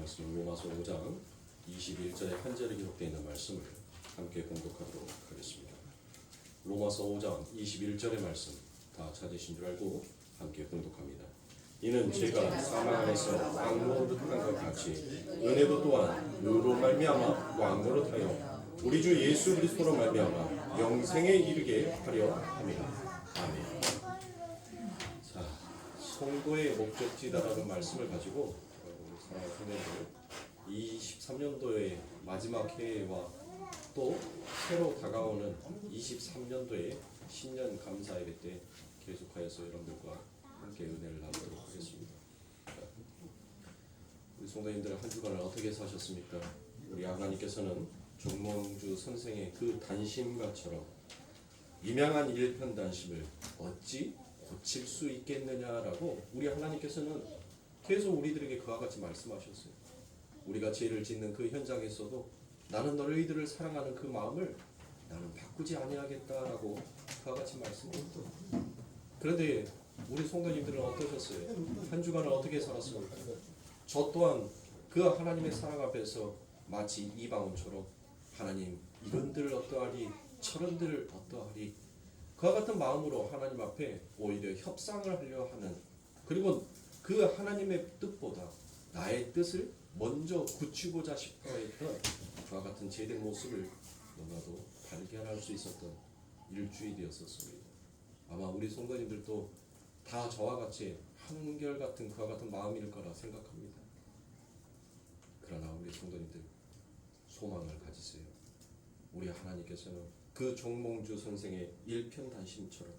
말씀 로마서 5장 21절에 한 절에 기록되어 있는 말씀을 함께 공독하도록 하겠습니다. 로마서 5장 21절의 말씀 다 찾으신 줄 알고 함께 공독합니다. 이는 제가 사망 안에서 왕노릇한 것 같이 은혜도 또한 의로 말미암아 왕노릇하여 우리 주 예수 그리스도로 말미암아 영생에 이르게 하려 합니다. 아멘. 자, 성도의 목적지다라는 말씀을 가지고 우리 사랑하는 성도님들 23년도의 마지막 해와 또 새로 다가오는 23년도의 신년 감사 예배 때 계속하여서 여러분들과 함께 은혜를 나누도록 하겠습니다. 우리 성도님들 한 주간을 어떻게 사셨습니까? 우리 하나님께서는 정몽주 선생의 그 단심가처럼 임양한 일편단심을 어찌 고칠 수 있겠느냐라고 우리 하나님께서는 계속 우리들에게 그와 같이 말씀하셨어요. 우리가 죄를 짓는 그 현장에서도 나는 너희들을 사랑하는 그 마음을 나는 바꾸지 아니하겠다라고 그와 같이 말씀하셨어요. 그런데 우리 성도님들은 어떠셨어요? 한 주간을 어떻게 살았습니까? 저 또한 그 하나님의 사랑 앞에서 마치 이방원처럼 하나님 이런들 어떠하리 저런들 어떠하리 그와 같은 마음으로 하나님 앞에 오히려 협상을 하려 하는, 그리고 그 하나님의 뜻보다 나의 뜻을 먼저 굳히고자 싶어 했던 그와 같은 제된 모습을 너무나도 발견할 수 있었던 일주일이었습니다. 아마 우리 성도님들도 다 저와 같이 한결같은 그와 같은 마음일 거라 생각합니다. 그러나 우리 성도님들 소망을 가지세요. 우리 하나님께서는 그 정몽주 선생의 일편단심처럼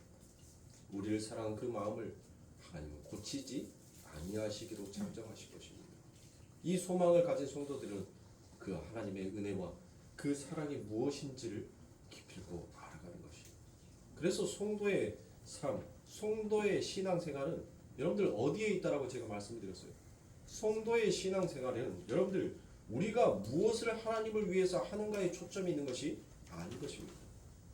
우리를 사랑한 그 마음을 하나님은 고치지 아니하시기로 작정하실 것입니다. 이 소망을 가진 성도들은 그 하나님의 은혜와 그 사랑이 무엇인지를 깊이고 알아가는 것입니다. 그래서 성도의 삶, 성도의 신앙생활은 여러분들 어디에 있다라고 제가 말씀을 드렸어요. 성도의 신앙생활은 여러분들 우리가 무엇을 하나님을 위해서 하는가에 초점이 있는 것이 아닌 것입니다.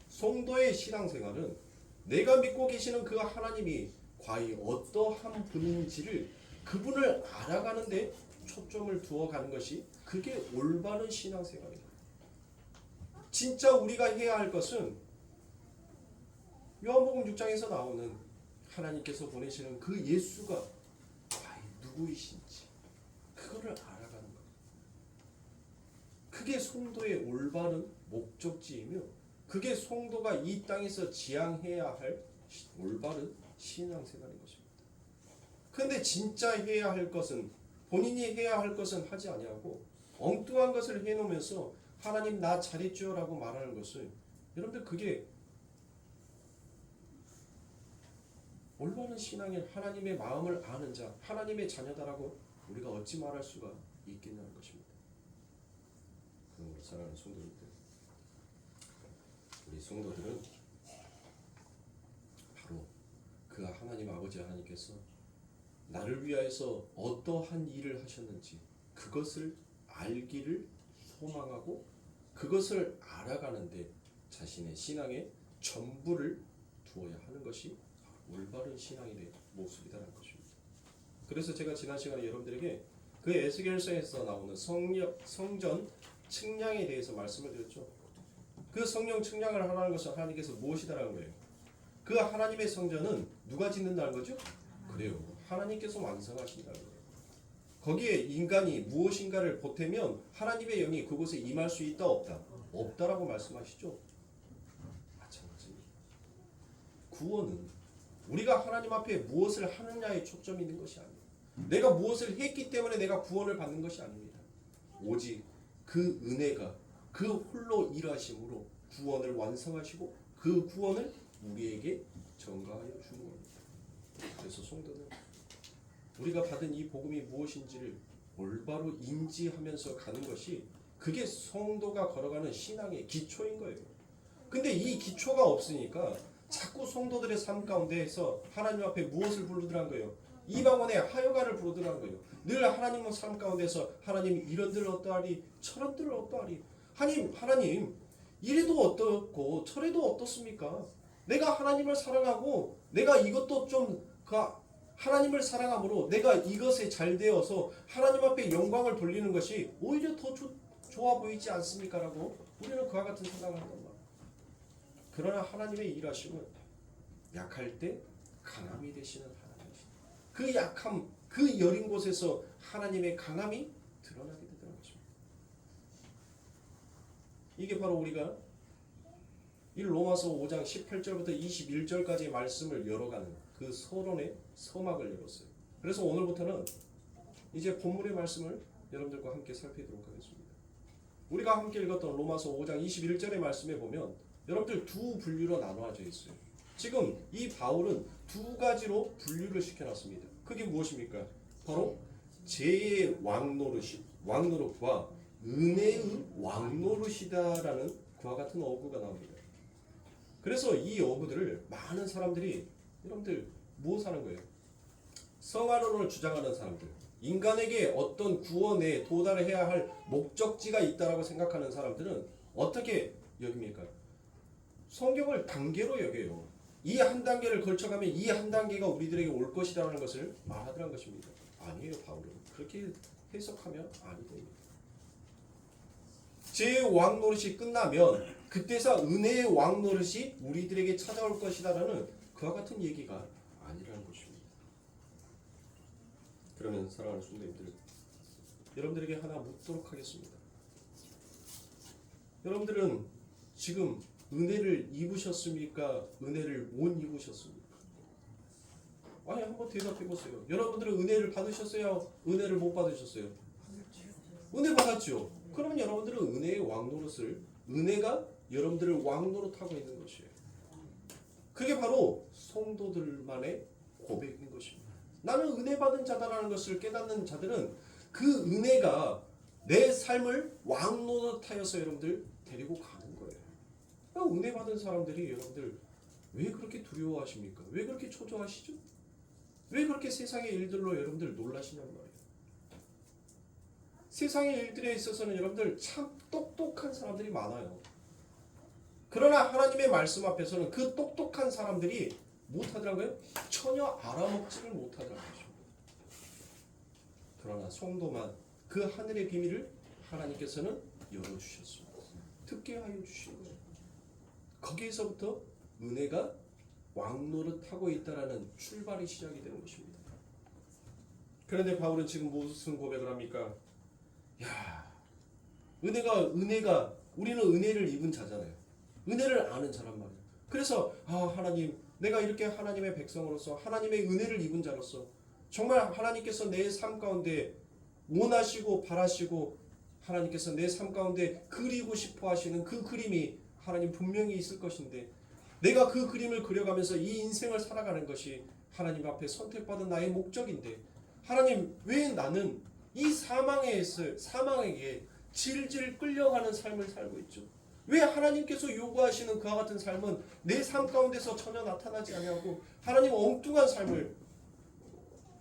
성도의 신앙생활은 내가 믿고 계시는 그 하나님이 과연 어떠한 분인지를 그분을 알아가는데 초점을 두어 가는 것이 그게 올바른 신앙생활입니다. 진짜 우리가 해야 할 것은 요한복음 6장에서 나오는 하나님께서 보내시는 그 예수가 과연 누구이신지 그거를 알아가는 것. 그게 성도의 올바른 목적지이며 그게 성도가 이 땅에서 지향해야 할 올바른 신앙생활인 것입니다. 그런데 진짜 해야 할 것은 본인이 해야 할 것은 하지 아니하고 엉뚱한 것을 해놓으면서 하나님 나 잘했죠라고 말하는 것은 여러분들 그게 올바른 신앙인 하나님의 마음을 아는 자, 하나님의 자녀다라고 우리가 어찌 말할 수가 있겠냐는 것입니다. 그러므로 사랑하는 성도님들, 우리 성도들은 바로 그 하나님 아버지 하나님께서 나를 위하여서 어떠한 일을 하셨는지 그것을 알기를 소망하고 그것을 알아가는데 자신의 신앙의 전부를 두어야 하는 것이 올바른 신앙인의 모습이다라는 것입니다. 그래서 제가 지난 시간에 여러분들에게 그 에스겔서에서 나오는 성전 측량에 대해서 말씀을 드렸죠. 그 성령 측량을 하라는 것은 하나님께서 무엇이다라는 거예요. 그 하나님의 성전은 누가 짓는다는 거죠? 그래요. 하나님께서 완성하신다는 거예요. 거기에 인간이 무엇인가를 보태면 하나님의 영이 그곳에 임할 수 있다 없다? 없다라고 말씀하시죠. 마찬가지입니다. 구원은 우리가 하나님 앞에 무엇을 하느냐에 초점이 있는 것이 아닙니다. 내가 무엇을 했기 때문에 내가 구원을 받는 것이 아닙니다. 오직 그 은혜가 그 홀로 일하심으로 구원을 완성하시고 그 구원을 우리에게 전가하여 주는 겁니다. 그래서 성도는 우리가 받은 이 복음이 무엇인지를 올바로 인지하면서 가는 것이 그게 성도가 걸어가는 신앙의 기초인 거예요. 근데 이 기초가 없으니까 자꾸 성도들의 삶 가운데에서 하나님 앞에 무엇을 부르더란 거예요? 이방원의 하여가를 부르더란 거예요. 늘 하나님의 삶 가운데서 하나님 이런들 어떠하리 저런들 어떠하리 하나님 이래도 어떻고 저래도 어떻습니까? 내가 하나님을 사랑하고 내가 이것도 좀 하나님을 사랑함으로 내가 이것에 잘 되어서 하나님 앞에 영광을 돌리는 것이 오히려 더 좋아 보이지 않습니까? 라고 우리는 그와 같은 생각을 한단 말이에요. 그러나 하나님의 일하심은 약할 때 강함이 되시는 하나님이시다. 그 약함, 그 여린 곳에서 하나님의 강함이 드러나게 되는 것입니다. 이게 바로 우리가 이 로마서 5장 18절부터 21절까지의 말씀을 열어가는 그 서론의 서막을 열었어요. 그래서 오늘부터는 이제 본문의 말씀을 여러분들과 함께 살피도록 하겠습니다. 우리가 함께 읽었던 로마서 5장 21절의 말씀에 보면 여러분들 두 분류로 나누어져 있어요. 지금 이 바울은 두 가지로 분류를 시켜놨습니다. 그게 무엇입니까? 바로 죄의 왕노릇과 은혜의 왕노릇이다라는 그와 같은 어구가 나옵니다. 그래서 이 어구들을 많은 사람들이 여러분들 무엇하는 거예요? 성화론을 주장하는 사람들, 인간에게 어떤 구원에 도달해야 할 목적지가 있다라고 생각하는 사람들은 어떻게 여깁니까? 성경을 단계로 여겨요. 이 한 단계를 걸쳐가면 이 한 단계가 우리들에게 올 것이라는 것을 말하더란 것입니다. 아니에요, 바울은. 그렇게 해석하면 아니 됩니다. 제 왕노릇이 끝나면 그때서 은혜의 왕노릇이 우리들에게 찾아올 것이다라는 그와 같은 얘기가 아니라는 것입니다. 그러면 사랑하는 성도님들, 여러분들에게 하나 묻도록 하겠습니다. 여러분들은 지금 은혜를 입으셨습니까? 은혜를 못 입으셨습니까? 아니, 한번 대답해 보세요. 여러분들은 은혜를 받으셨어요? 은혜를 못 받으셨어요? 은혜 받았죠. 그러면 여러분들은 은혜의 왕노릇을, 은혜가 여러분들을 왕노릇하고 있는 것이에요. 그게 바로 성도들만의 고백인 것입니다. 나는 은혜 받은 자다라는 것을 깨닫는 자들은 그 은혜가 내 삶을 왕노릇하여서 여러분들 데리고 가는 거예요. 은혜 받은 사람들이 여러분들 왜 그렇게 두려워하십니까? 왜 그렇게 초조하시죠? 왜 그렇게 세상의 일들로 여러분들 놀라시냔 말이에요. 세상의 일들에 있어서는 여러분들 참 똑똑한 사람들이 많아요. 그러나 하나님의 말씀 앞에서는 그 똑똑한 사람들이 못하더라고요. 전혀 알아먹지를 못하더라는 것입니다. 그러나 성도만 그 하늘의 비밀을 하나님께서는 열어주셨습니다. 듣게 하여 주신 거예요. 거기에서부터 은혜가 왕노릇하고 있다라는 출발이 시작이 되는 것입니다. 그런데 바울은 지금 무슨 고백을 합니까? 야, 은혜가 우리는 은혜를 입은 자잖아요. 은혜를 아는 자란 말이에요. 그래서 하나님, 내가 이렇게 하나님의 백성으로서 하나님의 은혜를 입은 자로서 정말 하나님께서 내 삶 가운데 원하시고 바라시고 하나님께서 내 삶 가운데 그리고 싶어 하시는 그 그림이 하나님 분명히 있을 것인데 내가 그 그림을 그려가면서 이 인생을 살아가는 것이 하나님 앞에 선택받은 나의 목적인데 하나님, 왜 나는 이 사망에게 질질 끌려가는 삶을 살고 있죠? 왜 하나님께서 요구하시는 그와 같은 삶은 내 삶 가운데서 전혀 나타나지 아니하고 하나님 엉뚱한 삶을,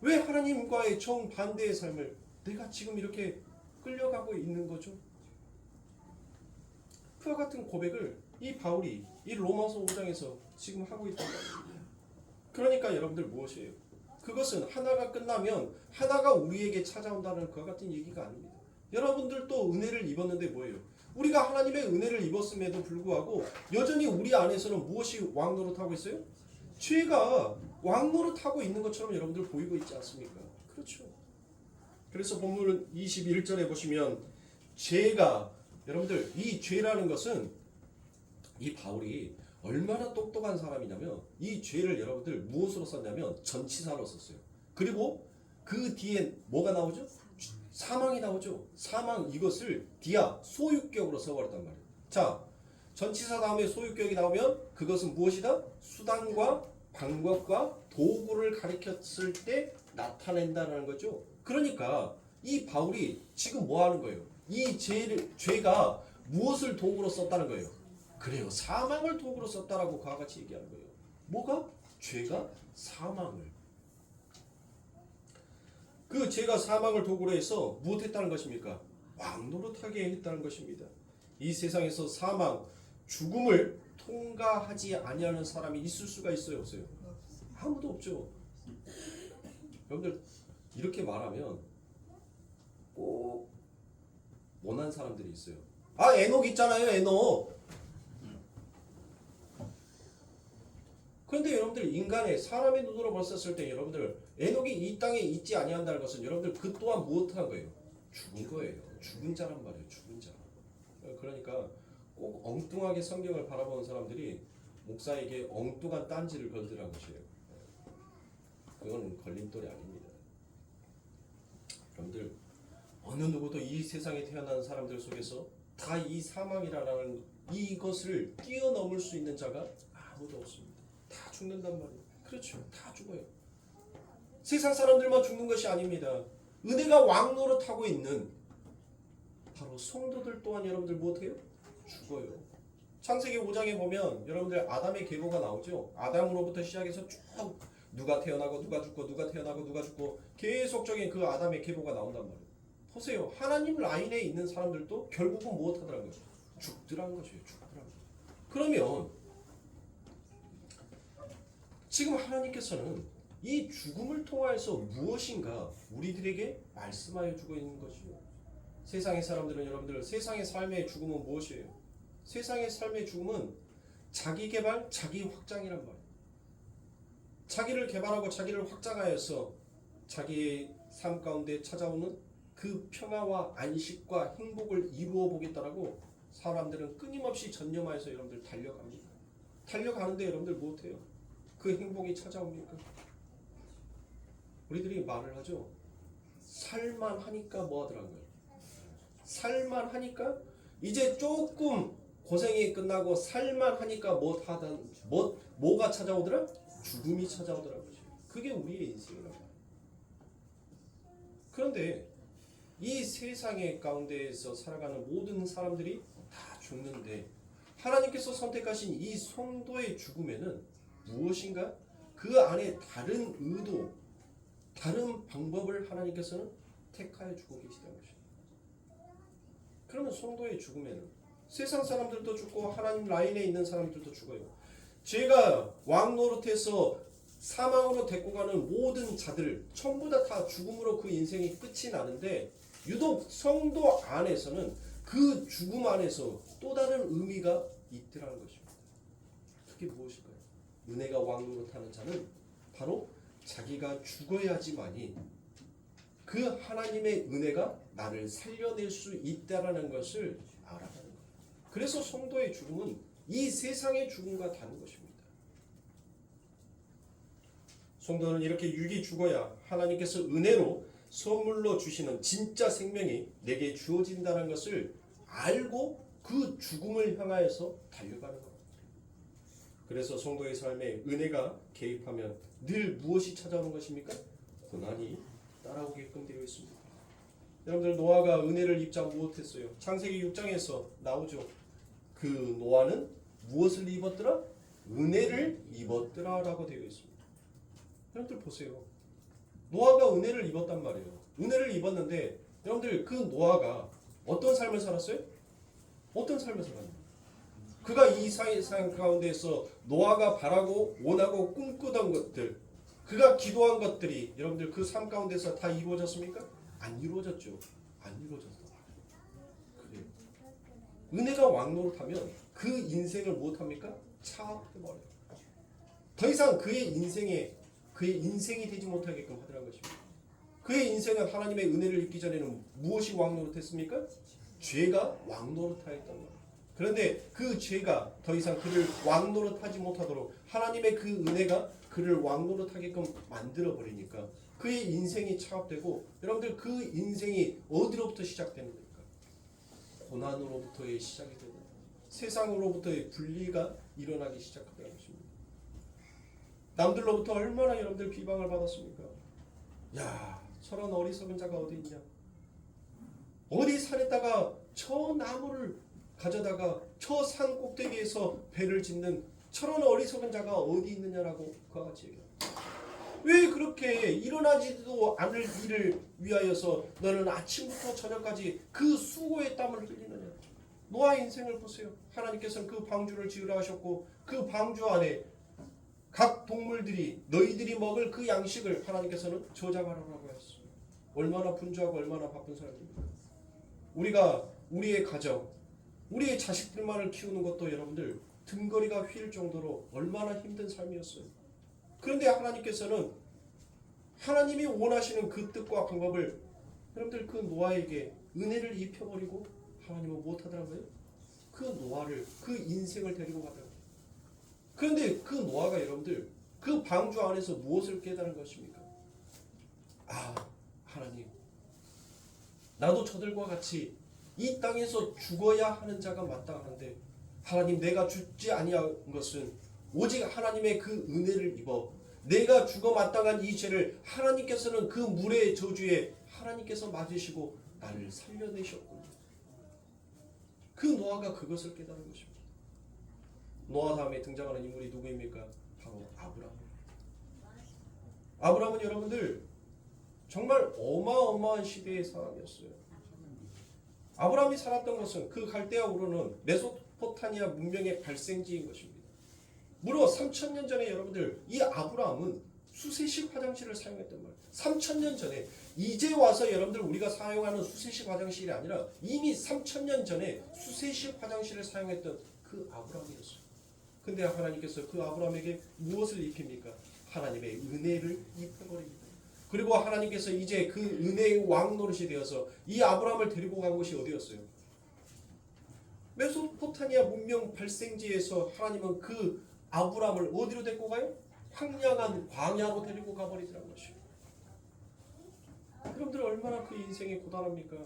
왜 하나님과의 정반대의 삶을 내가 지금 이렇게 끌려가고 있는 거죠? 그와 같은 고백을 이 바울이 이 로마서 5장에서 지금 하고 있단 말입니다. 그러니까 여러분들 무엇이에요? 그것은 하나가 끝나면 하나가 우리에게 찾아온다는 그와 같은 얘기가 아닙니다. 여러분들도 은혜를 입었는데 뭐예요? 우리가 하나님의 은혜를 입었음에도 불구하고 여전히 우리 안에서는 무엇이 왕노릇하고 있어요? 죄가 왕노릇하고 있는 것처럼 여러분들 보이고 있지 않습니까? 그렇죠. 그래서 본문 21절에 보시면 죄가, 여러분들 이 죄라는 것은 이 바울이 얼마나 똑똑한 사람이냐면 이 죄를 여러분들 무엇으로 썼냐면 전치사로 썼어요. 그리고 그 뒤에 뭐가 나오죠? 사망이 나오죠. 사망, 이것을 디아 소유격으로 써버렸단 말이에요. 자, 전치사 다음에 소유격이 나오면 그것은 무엇이다? 수단과 방법과 도구를 가리켰을 때 나타낸다는 거죠. 그러니까 이 바울이 지금 뭐 하는 거예요? 이 죄가 무엇을 도구로 썼다는 거예요? 그래요, 사망을 도구로 썼다라고 그와 같이 얘기하는 거예요. 뭐가? 죄가 사망을. 그 죄가 사망을 도구로 해서 무엇했다는 것입니까? 왕노릇하게 했다는 것입니다. 이 세상에서 사망, 죽음을 통과하지 아니하는 사람이 있을 수가 있어요, 없어요? 아무도 없죠. 여러분들 이렇게 말하면 꼭 원한 사람들이 있어요. 아, 에녹 있잖아요, 에녹. 그런데 여러분들 인간의 사람의 눈으로 봤었을 때 여러분들 에녹이 이 땅에 있지 아니한다는 것은 여러분들 그 또한 무엇한 거예요? 죽은 거예요. 죽은 자란 말이에요. 죽은 자. 그러니까 꼭 엉뚱하게 성경을 바라보는 사람들이 목사에게 엉뚱한 딴지를 걸더라는 것이에요. 그건 걸림돌이 아닙니다. 여러분들 어느 누구도 이 세상에 태어난 사람들 속에서 다 이 사망이라는 이것을 뛰어넘을 수 있는 자가 아무도 없습니다. 다 죽는단 말이에요. 그렇죠. 다 죽어요. 세상 사람들만 죽는 것이 아닙니다. 은혜가 왕노릇하고 있는 바로 성도들 또한 여러분들 못해요? 죽어요. 창세기 5장에 보면 여러분들 아담의 계보가 나오죠. 아담으로부터 시작해서 쭉 누가 태어나고 누가 죽고 누가 태어나고 누가 죽고 계속적인 그 아담의 계보가 나온단 말이에요. 보세요. 하나님 라인에 있는 사람들도 결국은 무엇하더라고요? 죽더라는 것이에요. 죽더라고요. 그러면 지금 하나님께서는 이 죽음을 통하여서 무엇인가 우리들에게 말씀하여 주고 있는 것이요. 세상의 사람들은 여러분들 세상의 삶의 죽음은 무엇이에요? 세상의 삶의 죽음은 자기 개발, 자기 확장이란 말이에요. 자기를 개발하고 자기를 확장하여서 자기의 삶 가운데 찾아오는 그 평화와 안식과 행복을 이루어 보겠다라고 사람들은 끊임없이 전념하여서 여러분들 달려갑니다. 달려가는데 여러분들 못해요. 그 행복이 찾아옵니까? 우리들이 말을 하죠. 살만 하니까 뭐 하더라고요? 살만 하니까 이제 조금 고생이 끝나고 살만 하니까 뭐가 찾아오더라? 죽음이 찾아오더라고요. 그게 우리의 인생이란 말이에요. 그런데 이 세상의 가운데에서 살아가는 모든 사람들이 다 죽는데 하나님께서 선택하신 이 성도의 죽음에는 무엇인가? 그 안에 다른 의도, 다른 방법을 하나님께서는 택하여 주고 계시다는 것입니다. 그러면 성도의 죽음에는 세상 사람들도 죽고 하나님 라인에 있는 사람들도 죽어요. 죄가 왕노릇해서 사망으로 데리고 가는 모든 자들 전부 다 죽음으로 그 인생이 끝이 나는데 유독 성도 안에서는 그 죽음 안에서 또 다른 의미가 있더라는 것입니다. 그게 무엇일까요? 은혜가 왕노릇하는 자는 바로 자기가 죽어야지만이 그 하나님의 은혜가 나를 살려낼 수 있다라는 것을 알아가는 거예요. 그래서 성도의 죽음은 이 세상의 죽음과 다른 것입니다. 성도는 이렇게 육이 죽어야 하나님께서 은혜로 선물로 주시는 진짜 생명이 내게 주어진다는 것을 알고 그 죽음을 향하여서 달려가는 겁니다. 그래서 성도의 삶에 은혜가 개입하면 늘 무엇이 찾아오는 것입니까? 고난이 따라오게끔 되어 있습니다. 여러분들 노아가 은혜를 입지 못했어요. 창세기 6장에서 나오죠. 그 노아는 무엇을 입었더라? 은혜를 입었더라라고 되어 있습니다. 여러분들 보세요. 노아가 은혜를 입었단 말이에요. 은혜를 입었는데 여러분들 그 노아가 어떤 삶을 살았어요? 어떤 삶을 살았나요? 그가 이 세상 가운데서 노아가 바라고 원하고 꿈꾸던 것들, 그가 기도한 것들이 여러분들 그 삶 가운데서 다 이루어졌습니까? 안 이루어졌죠. 안 이루어졌어. 그래요. 은혜가 왕노릇하면 그 인생을 무엇합니까? 차압해버려요. 더 이상 그의 인생이 되지 못하게끔 하더라는 것입니다. 그의 인생은 하나님의 은혜를 입기 전에는 무엇이 왕노릇했습니까? 죄가 왕노릇하였단 말이에요. 그런데 그 죄가 더 이상 그를 왕노릇하지 못하도록 하나님의 그 은혜가 그를 왕노릇하게끔 만들어버리니까 그의 인생이 차압되고 여러분들 그 인생이 어디로부터 시작되는 겁니까? 고난으로부터의 시작이 되는 거예요. 세상으로부터의 분리가 일어나기 시작하더라는 것입니다. 남들로부터 얼마나 여러분들 비방을 받았습니까? 야, 저런 어리석은 자가 어디 있냐? 어디 산에다가 저 나무를 가져다가 저 산 꼭대기에서 배를 짓는 저런 어리석은 자가 어디 있느냐라고 그와 같이 얘기합니다. 왜 그렇게 일어나지도 않을 일을 위하여서 너는 아침부터 저녁까지 그 수고의 땀을 흘리느냐? 노아의 인생을 보세요. 하나님께서는 그 방주를 지으라 하셨고 그 방주 안에 각 동물들이 너희들이 먹을 그 양식을 하나님께서는 저장하라고 했어요. 얼마나 분주하고 얼마나 바쁜 사람입니까? 우리가 우리의 가정, 우리의 자식들만을 키우는 것도 여러분들 등거리가 휠 정도로 얼마나 힘든 삶이었어요. 그런데 하나님께서는 하나님이 원하시는 그 뜻과 방법을 여러분들 그 노아에게 은혜를 입혀버리고 하나님은 못하더라고요. 그 노아를, 그 인생을 데리고 가더라고요. 그런데 그 노아가 여러분들 그 방주 안에서 무엇을 깨달은 것입니까? 아, 하나님, 나도 저들과 같이 이 땅에서 죽어야 하는 자가 마땅한데 하나님, 내가 죽지 아니한 것은 오직 하나님의 그 은혜를 입어 내가 죽어 마땅한 이 죄를 하나님께서는 그 물의 저주에 하나님께서 맞으시고 나를 살려내셨군요. 그 노아가 그것을 깨달은 것입니다. 노아 다음에 등장하는 인물이 누구입니까? 바로 아브라함입니다. 아브라함은 여러분들 정말 어마어마한 시대의 사람이었어요. 아브라함이 살았던 것은 그 갈대아 우르는 메소포타미아 문명의 발생지인 것입니다. 무려 3000년 전에 여러분들 이 아브라함은 수세식 화장실을 사용했단 말이에요. 3000년 전에 이제 와서 여러분들 우리가 사용하는 수세식 화장실이 아니라 이미 3000년 전에 수세식 화장실을 사용했던 그 아브라함이었어요. 근데 하나님께서 그 아브라함에게 무엇을 입힙니까? 하나님의 은혜를 입혀버립니다. 그리고 하나님께서 이제 그 은혜의 왕 노릇이 되어서 이 아브라함을 데리고 간 곳이 어디였어요? 메소포타미아 문명 발생지에서 하나님은 그 아브라함을 어디로 데리고 가요? 황량한 광야로 데리고 가버리더라는 것이에요. 여러분들 얼마나 그 인생이 고단합니까?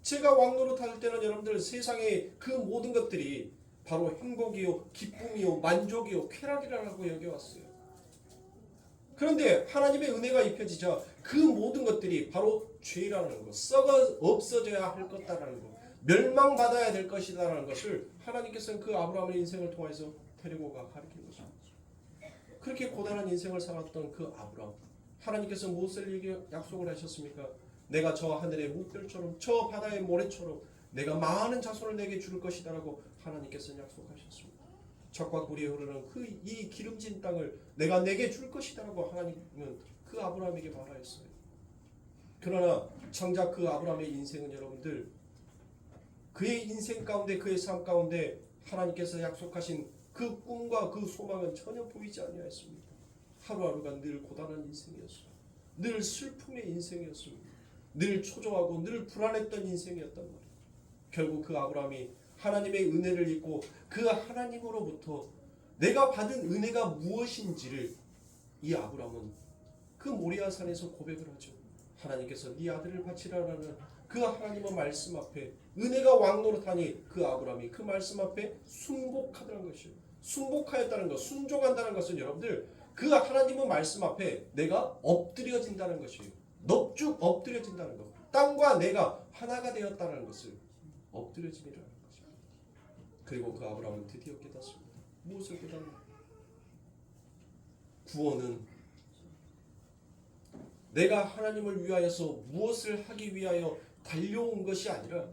제가 왕 노릇할 때는 여러분들 세상의 그 모든 것들이 바로 행복이요, 기쁨이요, 만족이요, 쾌락이라고 여겨왔어요. 그런데 하나님의 은혜가 입혀지자 그 모든 것들이 바로 죄라는 것, 썩어 없어져야 할 것다라는 것, 멸망받아야 될 것이다라는 것을 하나님께서는 그 아브라함의 인생을 통해서 데리고 가르치는 것입니다. 그렇게 고단한 인생을 살았던 그 아브라함, 하나님께서 무엇을 약속을 하셨습니까? 내가 저 하늘의 물결처럼 저 바다의 모래처럼 내가 많은 자손을 내게 줄 것이다라고 하나님께서는 약속하셨습니다. 젖과 꿀이 흐르는 그 이 기름진 땅을 내가 내게 줄 것이다라고 하나님은 그 아브라함에게 말하였어요. 그러나 정작 그 아브라함의 인생은 여러분들 그의 인생 가운데 그의 삶 가운데 하나님께서 약속하신 그 꿈과 그 소망은 전혀 보이지 아니하였습니다. 하루하루가 늘 고단한 인생이었어요. 늘 슬픔의 인생이었습니다. 늘 초조하고 늘 불안했던 인생이었단 말이에요. 결국 그 아브라함이 하나님의 은혜를 입고 그 하나님으로부터 내가 받은 은혜가 무엇인지를 이 아브라함은 그 모리아 산에서 고백을 하죠. 하나님께서 네 아들을 바치라라는 그 하나님의 말씀 앞에 은혜가 왕노릇하니 그 아브라함이 그 말씀 앞에 순복하다는 것이에요. 순복하였다는 것, 순종한다는 것은 여러분들 그 하나님의 말씀 앞에 내가 엎드려진다는 것이에요. 넙죽 엎드려진다는 것. 땅과 내가 하나가 되었다는 것을 엎드려짐이라는 것입니다. 그리고 그 아브라함은 드디어 깨닫습니다. 무엇을 깨닫는가? 구원은 내가 하나님을 위하여서 무엇을 하기 위하여 달려온 것이 아니라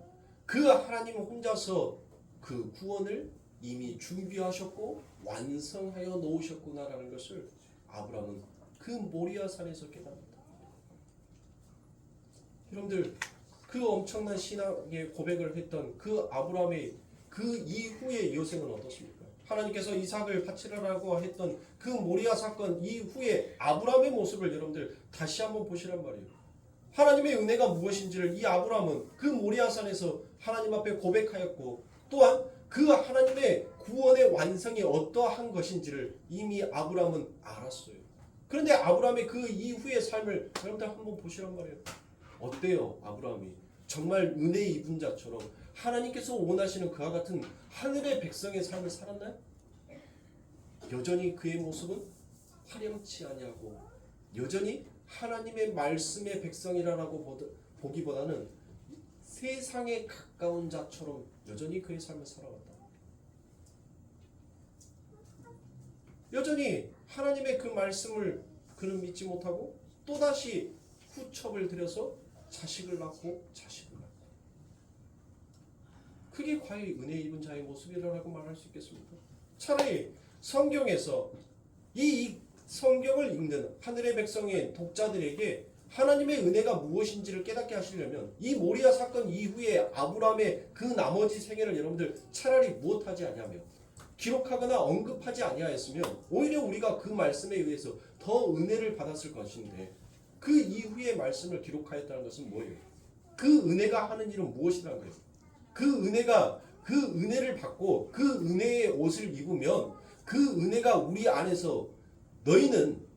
그 하나님 혼자서 그 구원을 이미 준비하셨고 완성하여 놓으셨구나라는 것을 아브라함은 그 모리아 산에서 깨닫는다. 여러분들 그 엄청난 신앙의 고백을 했던 그 아브라함의 그 이후의 여생은 어떻습니까? 하나님께서 이삭을 바치라라고 했던 그 모리아 사건 이후에 아브라함의 모습을 여러분들 다시 한번 보시란 말이에요. 하나님의 은혜가 무엇인지를 이 아브라함은 그 모리아 산에서 하나님 앞에 고백하였고 또한 그 하나님의 구원의 완성이 어떠한 것인지를 이미 아브라함은 알았어요. 그런데 아브라함의 그 이후의 삶을 여러분들 한번 보시란 말이에요. 어때요? 아브라함이 정말 은혜 입은 자처럼 하나님께서 원하시는 그와 같은 하늘의 백성의 삶을 살았나요? 여전히 그의 모습은 화려치 아니하고 여전히 하나님의 말씀의 백성이라고 보기보다는 세상에 가까운 자처럼 여전히 그의 삶을 살아왔다. 여전히 하나님의 그 말씀을 그는 믿지 못하고 또다시 후첩을 들여서 자식을 낳고 자식을 낳고 그게 과연 은혜 입은 자의 모습이라고 말할 수 있겠습니까? 차라리 성경에서 이 성경을 읽는 하늘의 백성의 독자들에게 하나님의 은혜가 무엇인지를 깨닫게 하시려면 이 모리아 사건 이후에 아브라함의 그 나머지 생애를 여러분들 차라리 무엇하지 아니하며 기록하거나 언급하지 아니하였으면 오히려 우리가 그 말씀에 의해서 더 은혜를 받았을 것인데 그 이후의 말씀을 기록하였다는 것은 뭐예요? 그 은혜가 하는 일은 무엇이라는 거예요? 그 은혜를 받고 그 은혜의 옷을 입으면 그 은혜가 우리 안에서 너희는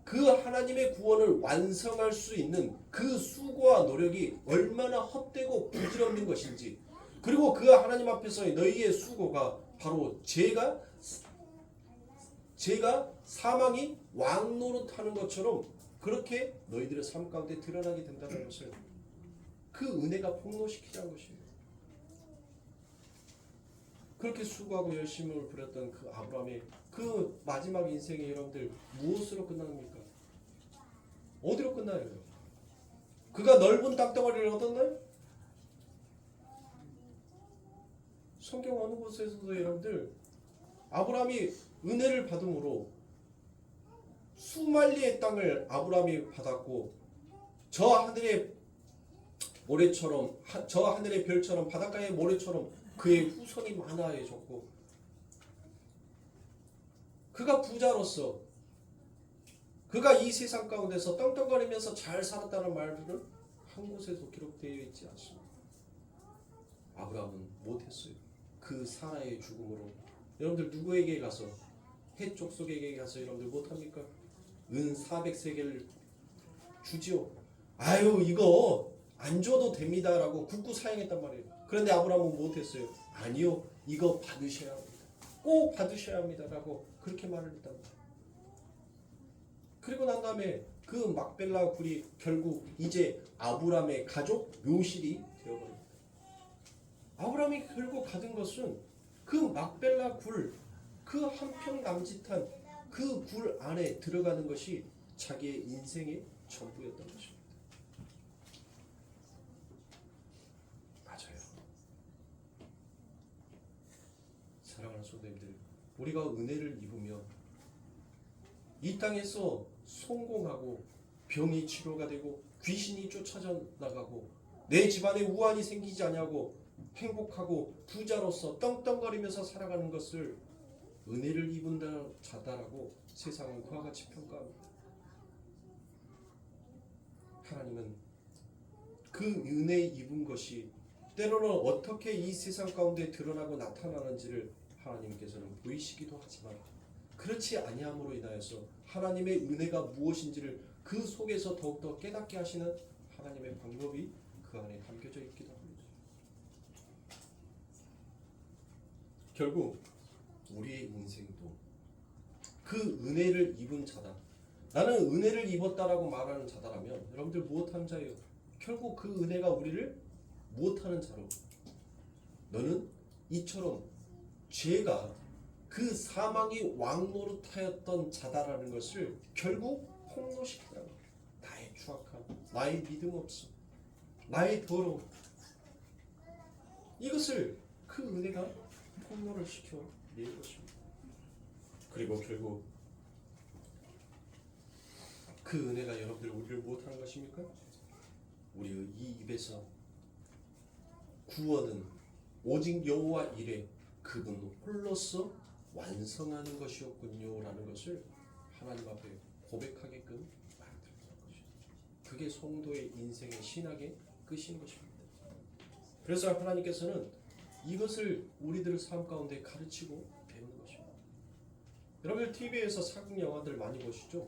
그 하나님의 구원을 완성할 수 있는 그 수고와 노력이 얼마나 헛되고 부질없는 것인지, 그리고 그 하나님 앞에서의 너희의 수고가 바로 죄가 사망이 왕노릇하는 것처럼 그렇게 너희들의 삶 가운데 드러나게 된다는 것을 그 은혜가 폭로시키자는 것입니다. 그렇게 수고하고 열심을 부렸던 그 아브라함의 그 마지막 인생이 여러분들 무엇으로 끝납니까? 어디로 끝나요? 그가 넓은 땅덩어리를 얻었나요? 성경 어느 곳에서도 여러분들 아브라함이 은혜를 받음으로 수만리의 땅을 아브라함이 받았고 저 하늘의 모래처럼 저 하늘의 별처럼 바닷가의 모래처럼 그의 후손이 많아졌고 그가 부자로서 그가 이 세상 가운데서 떵떵거리면서 잘 살았다는 말들은 한 곳에도 기록되어 있지 않습니다. 아브라함은 못했어요. 그 사라의 죽음으로 여러분들 누구에게 가서 해 족속에게 가서 여러분들 못합니까? 은 400세겔을 주지요. 아유 이거 안 줘도 됩니다 라고 굳고 사양했단 말이에요. 그런데 아브라함은 못했어요. 아니요 이거 받으셔야 합니다. 꼭 받으셔야 합니다 라고 그렇게 말을 했단 말이에요. 그리고 난 다음에 그 막벨라 굴이 결국 이제 아브라함의 가족 묘실이 되어버립니다. 아브라함이 결국 받은 것은 그 막벨라 굴, 그 한평 남짓한 그 굴 안에 들어가는 것이 자기의 인생의 전부였던 것입니다. 맞아요. 사랑하는 성도님들, 우리가 은혜를 입으며 이 땅에서 성공하고 병이 치료가 되고 귀신이 쫓아져 나가고 내 집안에 우환이 생기지 않냐고 행복하고 부자로서 떵떵거리면서 살아가는 것을 은혜를 입은 자다라고 세상은 그와 같이 평가합니다. 하나님은 그 은혜 입은 것이 때로는 어떻게 이 세상 가운데 드러나고 나타나는지를 하나님께서는 보이시기도 하지만 그렇지 아니함으로 인하여서 하나님의 은혜가 무엇인지를 그 속에서 더욱더 깨닫게 하시는 하나님의 방법이 그 안에 담겨져 있기도 합니다. 결국 우리의 인생도 그 은혜를 입은 자다. 나는 은혜를 입었다라고 말하는 자다라면 여러분들 무엇하는 자예요? 결국 그 은혜가 우리를 무엇하는 자로 너는 이처럼 죄가 그 사망이 왕노릇하였던 자다라는 것을 결국 폭로시키라고. 나의 추악함, 나의 믿음 없음, 나의 더러움, 이것을 그 은혜가 폭로를 시켜 낼 것입니다. 그리고 결국 그 은혜가 여러분들 우리를 무엇하는 것입니까? 우리의 이 입에서 구원은 오직 여호와 이레 그분 홀로서 완성하는 것이었군요 라는 것을 하나님 앞에 고백하게끔 만드는 것이죠. 그게 성도의 인생의 신학의 끝인 것입니다. 그래서 하나님께서는 이것을 우리들 삶 가운데 가르치고 배우는 것입니다. 여러분들 TV에서 사극 영화들 많이 보시죠?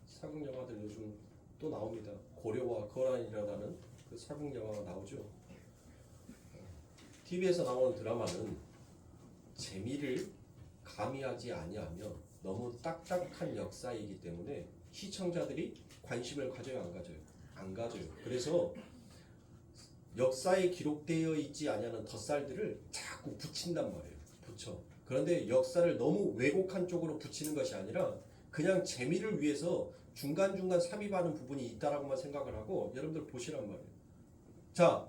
사극 영화들 요즘 또 나옵니다. 고려와 거란이라는 그 사극 영화가 나오죠. TV에서 나오는 드라마는 재미를 가미하지 아니하며 너무 딱딱한 역사이기 때문에 시청자들이 관심을 가져요, 안 가져요? 안 가져요. 그래서 역사에 기록되어 있지 아니하는 덧살들을 자꾸 붙인단 말이에요. 붙여. 그런데 역사를 너무 왜곡한 쪽으로 붙이는 것이 아니라 그냥 재미를 위해서 중간중간 삽입하는 부분이 있다라고만 생각을 하고 여러분들 보시란 말이에요. 자,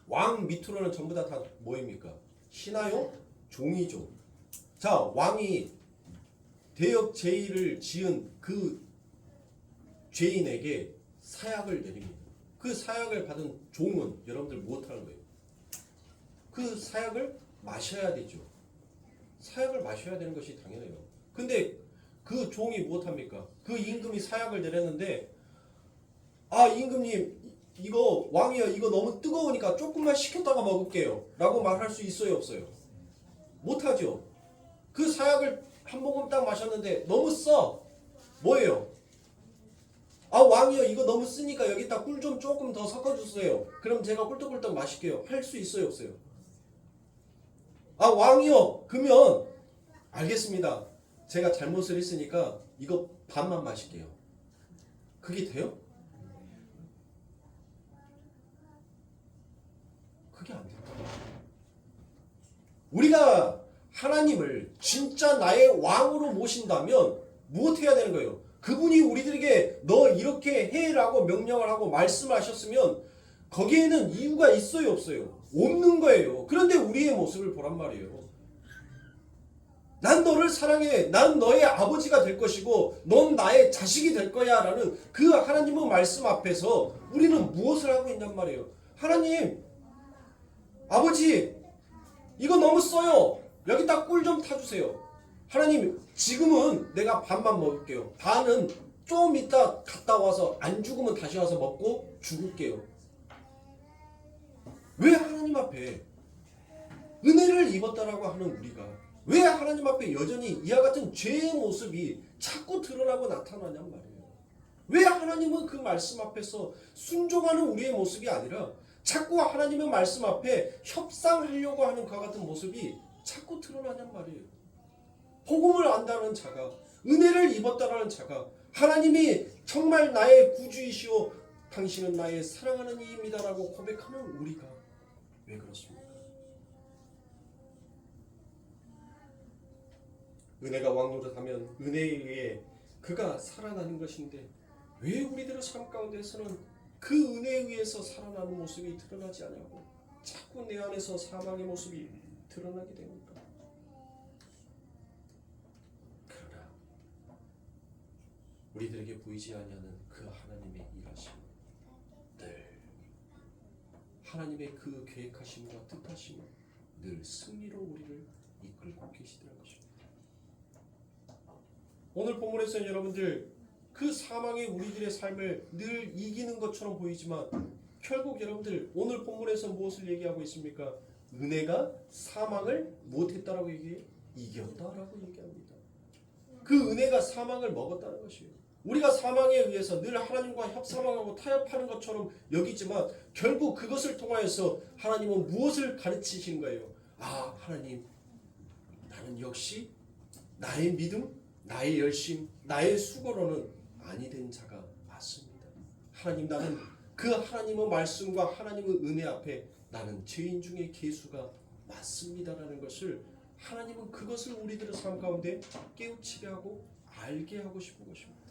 왕 밑으로는 전부 다 뭐입니까? 신하요? 종이죠. 자, 왕이 대역 제의를 지은 그 죄인에게 사약을 내립니다. 그 사약을 받은 종은 여러분들 무엇하는 거예요? 그 사약을 마셔야 되죠. 사약을 마셔야 되는 것이 당연해요. 근데 그 종이 무엇합니까? 그 임금이 사약을 내렸는데 아 임금님 이거 왕이요 이거 너무 뜨거우니까 조금만 식혔다가 먹을게요 라고 말할 수 있어요 없어요? 못하죠. 그 사약을 한 모금 딱 마셨는데 너무 써. 뭐예요? 아 왕이요 이거 너무 쓰니까 여기다 꿀 좀 조금 더 섞어주세요. 그럼 제가 꿀떡꿀떡 마실게요. 할 수 있어요 없어요? 아 왕이요 그러면 알겠습니다. 제가 잘못을 했으니까 이거 반만 마실게요. 그게 돼요? 그게 안 됩니다. 우리가 하나님을 진짜 나의 왕으로 모신다면 무엇해야 되는 거예요? 그분이 우리들에게 너 이렇게 해라고 명령을 하고 말씀하셨으면 거기에는 이유가 있어요 없어요? 없는 거예요. 그런데 우리의 모습을 보란 말이에요. 난 너를 사랑해. 난 너의 아버지가 될 것이고 넌 나의 자식이 될 거야 라는 그 하나님의 말씀 앞에서 우리는 무엇을 하고 있냔 말이에요. 하나님 아버지 이거 너무 써요. 여기다 꿀 좀 타주세요. 하나님 지금은 내가 반만 먹을게요. 반은 좀 이따 갔다 와서 안 죽으면 다시 와서 먹고 죽을게요. 왜 하나님 앞에 은혜를 입었다라고 하는 우리가 왜 하나님 앞에 여전히 이와 같은 죄의 모습이 자꾸 드러나고 나타나냔 말이에요. 왜 하나님은 그 말씀 앞에서 순종하는 우리의 모습이 아니라 자꾸 하나님의 말씀 앞에 협상하려고 하는 그와 같은 모습이 자꾸 드러나냔 말이에요. 복음을 안다는 자가 은혜를 입었다라는 자가 하나님이 정말 나의 구주이시오 당신은 나의 사랑하는 이입니다라고 고백하는 우리가 왜 그렇습니까? 은혜가 왕노릇하면 은혜에 의해 그가 살아나는 것인데 왜 우리들의 삶 가운데서는 그 은혜에 의해서 살아나는 모습이 드러나지 않냐고 자꾸 내 안에서 사망의 모습이 드러나게 됩니까? 그러나 우리들에게 보이지 아니하는 그 하나님의 일하심 늘 하나님의 그 계획하심과 뜻하심은 늘 승리로 우리를 이끌고 계시더라는 것입니다. 오늘 본문에서는 여러분들 그 사망이 우리들의 삶을 늘 이기는 것처럼 보이지만 결국 여러분들 오늘 본문에서 무엇을 얘기하고 있습니까? 은혜가 사망을 못했다라고 얘기해요? 이겼다라고 얘기합니다. 그 은혜가 사망을 먹었다는 것이에요. 우리가 사망에 의해서 늘 하나님과 협상하고 타협하는 것처럼 여기지만 결국 그것을 통하여서 하나님은 무엇을 가르치신 거예요? 아 하나님 나는 역시 나의 믿음 나의 열심, 나의 수고로는 아니 된 자가 맞습니다. 하나님 나는 그 하나님의 말씀과 하나님의 은혜 앞에 나는 죄인 중에 괴수가 맞습니다라는 것을 하나님은 그것을 우리들의 삶 가운데 깨우치게 하고 알게 하고 싶은 것입니다.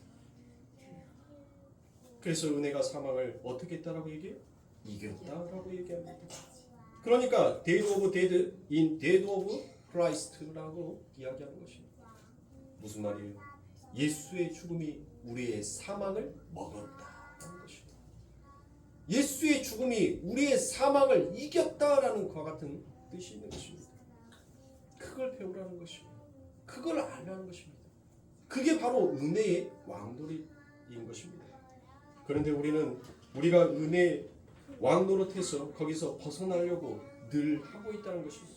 그래서 은혜가 사망을 어떻게 했다라고 얘기해요? 이겼다라고 얘기합니다. 그러니까 dead of dead in dead of Christ라고 이야기하는 것입니다. 무슨 말이에요? 예수의 죽음이 우리의 사망을 먹었다라는 것입니다. 예수의 죽음이 우리의 사망을 이겼다라는 것과 같은 뜻이 있는 것입니다. 그걸 배우라는 것입니다. 그걸 알라는 것입니다. 그게 바로 은혜의 왕노릇인 것입니다. 그런데 우리가 은혜 왕노릇해서 거기서 벗어나려고 늘 하고 있다는 것입니다.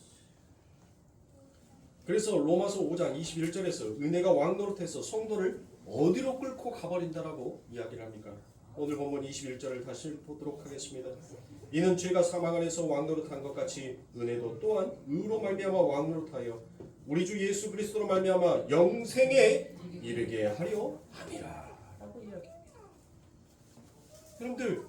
그래서 로마서 5장 21절에서 은혜가 왕노릇해서 성도를 어디로 끌고 가버린다라고 이야기를 합니까? 오늘 본문 21절을 다시 보도록 하겠습니다. 이는 죄가 사망 안에서 왕노릇한 것 같이 은혜도 또한 의로 말미암아 왕노릇하여 우리 주 예수 그리스도로 말미암아 영생에 이르게 하려 함이라 라고 이야기합니다. 여러분들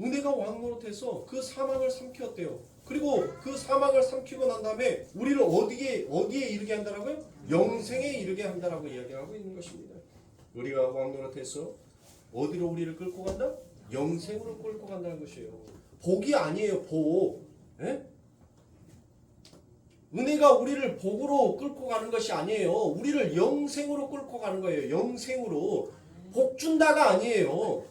은혜가 왕노릇해서 그 사망을 삼켰대요. 그리고 그 사망을 삼키고 난 다음에 우리를 어디에 이르게 한다라고요? 영생에 이르게 한다라고 이야기하고 있는 것입니다. 우리가 왕노릇해서 어디로 우리를 끌고 간다? 영생으로 끌고 간다는 것이에요. 복이 아니에요. 복. 에? 은혜가 우리를 복으로 끌고 가는 것이 아니에요. 우리를 영생으로 끌고 가는 거예요. 영생으로. 복 준다가 아니에요.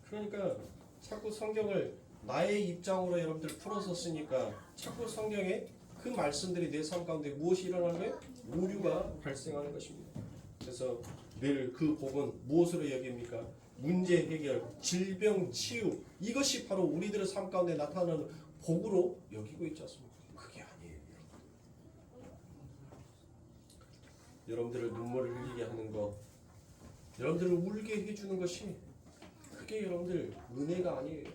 그러니까 자꾸 성경을 나의 입장으로 여러분들 풀어서 쓰니까 자꾸 성경에 그 말씀들이 내 삶 가운데 무엇이 일어나는 거예요? 오류가 발생하는 것입니다. 그래서 늘 그 복은 무엇으로 여깁니까? 문제 해결, 질병 치유, 이것이 바로 우리들의 삶 가운데 나타나는 복으로 여기고 있지 않습니까? 그게 아니에요. 여러분들을 눈물을 흘리게 하는 것, 여러분들을 울게 해주는 것이 그게 여러분들 은혜가 아니에요.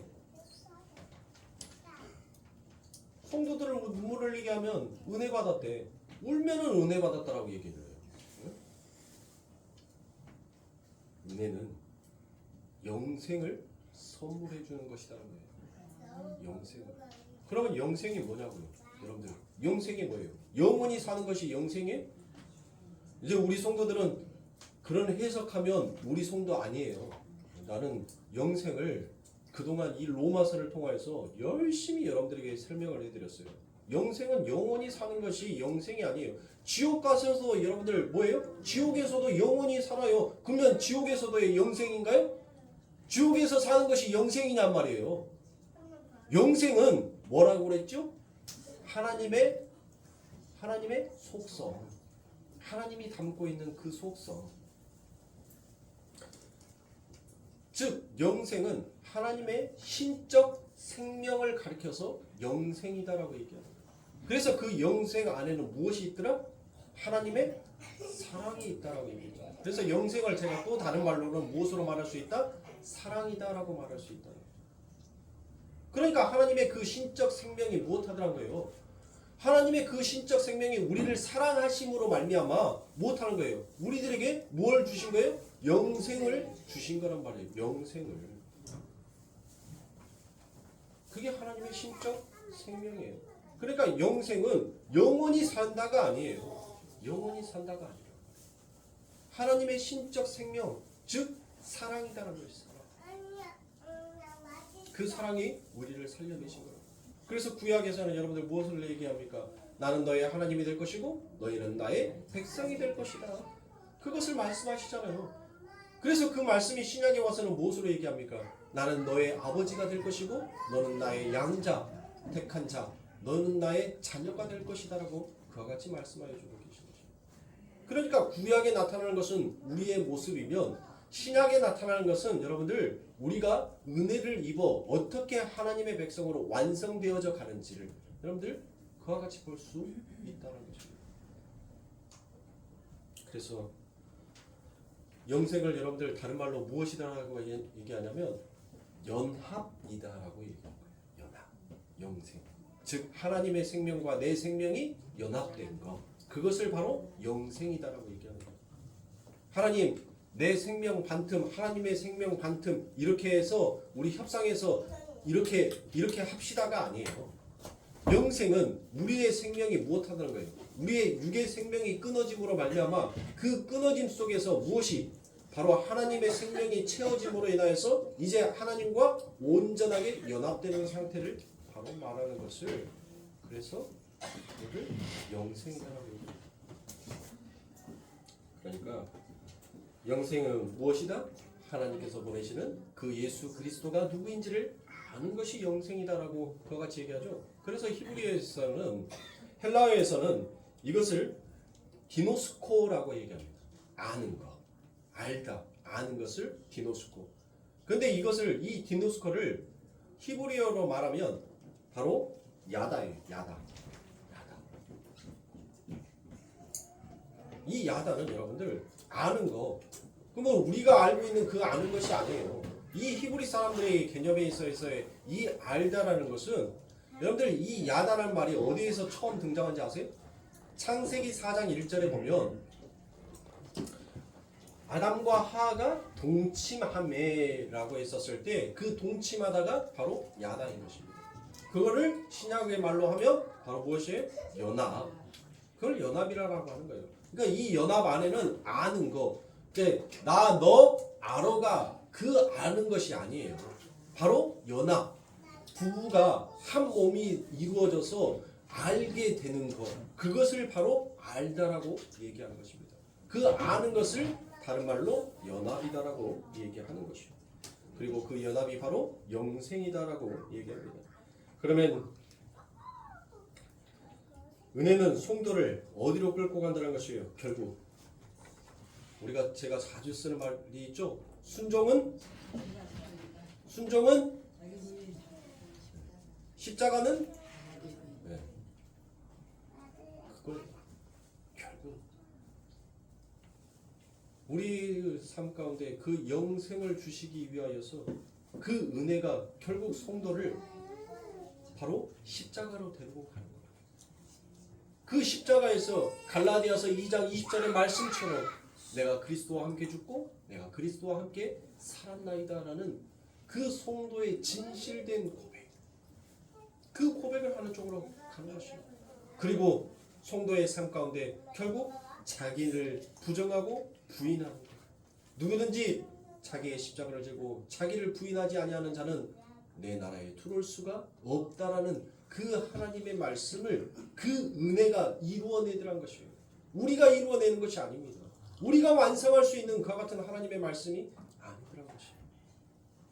성도들을 눈물 흘리게 하면 은혜 받았대. 울면은 은혜 받았다라고 얘기를 해요. 은혜는 영생을 선물해 주는 것이라는 거예요. 영생을. 그러면 영생이 뭐냐고요? 여러분들 영생이 뭐예요? 영원히 사는 것이 영생이에요? 이제 우리 성도들은 그런 해석하면 우리 성도 아니에요. 나는 영생을 그동안 이 로마서를 통해서 열심히 여러분들에게 설명을 해드렸어요. 영생은 영원히 사는 것이 영생이 아니에요. 지옥 가서도 여러분들 뭐예요? 지옥에서도 영원히 살아요. 그러면 지옥에서도 영생인가요? 지옥에서 사는 것이 영생이냔 말이에요. 영생은 뭐라고 그랬죠? 하나님의 속성. 하나님이 담고 있는 그 속성. 즉 영생은 하나님의 신적 생명을 가리켜서 영생이다라고 얘기합니다. 그래서 그 영생 안에는 무엇이 있더라? 하나님의 사랑이 있다라고 얘기합니다. 그래서 영생을 제가 또 다른 말로는 무엇으로 말할 수 있다? 사랑이다라고 말할 수 있다. 그러니까 하나님의 그 신적 생명이 무엇하더란 거예요? 하나님의 그 신적 생명이 우리를 사랑하심으로 말미암아 무엇하는 거예요? 우리들에게 뭘 주신 거예요? 영생을 주신 거란 말이에요. 영생을. 그게 하나님의 신적 생명이에요. 그러니까 영생은 영원히 산다가 아니에요. 영원히 산다가 아니라 하나님의 신적 생명, 즉 사랑이다라는 것이죠. 그 사랑이 우리를 살려내신 거예요. 그래서 구약에서는 여러분들 무엇을 얘기합니까? 나는 너의 하나님이 될 것이고 너희는 나의 백성이 될 것이다. 그것을 말씀하시잖아요. 그래서 그 말씀이 신약에 와서는 무엇으로 얘기합니까? 나는 너의 아버지가 될 것이고 너는 나의 양자, 택한 자, 너는 나의 자녀가 될 것이다 라고 그와 같이 말씀하여 주고 계신 것입니다. 그러니까 구약에 나타나는 것은 우리의 모습이면 신약에 나타나는 것은 여러분들 우리가 은혜를 입어 어떻게 하나님의 백성으로 완성되어져 가는지를 여러분들 그와 같이 볼 수 있다는 것입니다. 그래서 영생을 여러분들 다른 말로 무엇이다라고 얘기하냐면 연합이다라고 얘기하는 거예요. 연합, 영생. 즉 하나님의 생명과 내 생명이 연합된 것. 그것을 바로 영생이다라고 얘기하는 거예요. 하나님 내 생명 반틈, 하나님의 생명 반틈 이렇게 해서 우리 협상해서 이렇게 합시다가 아니에요. 영생은 우리의 생명이 무엇하다는 거예요? 우리의 육의 생명이 끊어짐으로 말미암아 그 끊어짐 속에서 무엇이 바로 하나님의 생명이 채워짐으로 인하여서 이제 하나님과 온전하게 연합되는 상태를 바로 말하는 것을 그래서 이를 영생이라고 얘기합니다. 그러니까 영생은 무엇이다? 하나님께서 보내시는 그 예수 그리스도가 누구인지를 아는 것이 영생이다라고 그와 같이 얘기하죠. 그래서 히브리어에서는 헬라어에서는 이것을 디노스코라고 얘기합니다. 아는 것, 알다, 아는 것을 디노스코. 그런데 이 디노스코를 히브리어로 말하면 바로 야다예요. 야다. 이 야다는 여러분들 아는 거. 그러면 우리가 알고 있는 그 아는 것이 아니에요. 이 히브리 사람들의 개념에 있어서의 이 알다라는 것은 여러분들 이 야다라는 말이 어디에서 처음 등장한지 아세요? 창세기 4장 1절에 보면 아담과 하하가 동침하매라고 했었을 때 그 동침하다가 바로 야다인 것입니다. 그거를 신약의 말로 하면 바로 무엇이에요? 연합. 그걸 연합이라고 하는 거예요. 그러니까 이 연합 안에는 아는 거, 나, 너, 알어가 그 아는 것이 아니에요. 바로 연합, 부부가 한 몸이 이루어져서 알게 되는 것, 그것을 바로 알다라고 얘기하는 것입니다. 그 아는 것을 다른 말로 연합이다라고 얘기하는 것이요. 그리고 그 연합이 바로 영생이다라고 얘기합니다. 그러면 은혜는 성도를 어디로 끌고 간다는 것이에요? 결국 제가 자주 쓰는 말이 있죠. 순종은 십자가는 네. 그걸 결국 우리 삶 가운데 그 영생을 주시기 위하여서 그 은혜가 결국 성도를 바로 십자가로 데리고 가는 거예요. 그 십자가에서 갈라디아서 2장 20절의 말씀처럼 내가 그리스도와 함께 죽고 내가 그리스도와 함께 살았나이다라는 그 성도의 진실된 고백, 그 고백을 하는 쪽으로 가는 것이에요. 그리고 성도의 삶 가운데 결국 자기를 부정하고 부인하는 것. 누구든지 자기의 십자가를 지고 자기를 부인하지 아니하는 자는 내 나라에 들어올 수가 없다라는 그 하나님의 말씀을, 그 은혜가 이루어내더란 것이에요. 우리가 이루어내는 것이 아닙니다. 우리가 완성할 수 있는 그와 같은 하나님의 말씀이 아니더란 것이에요.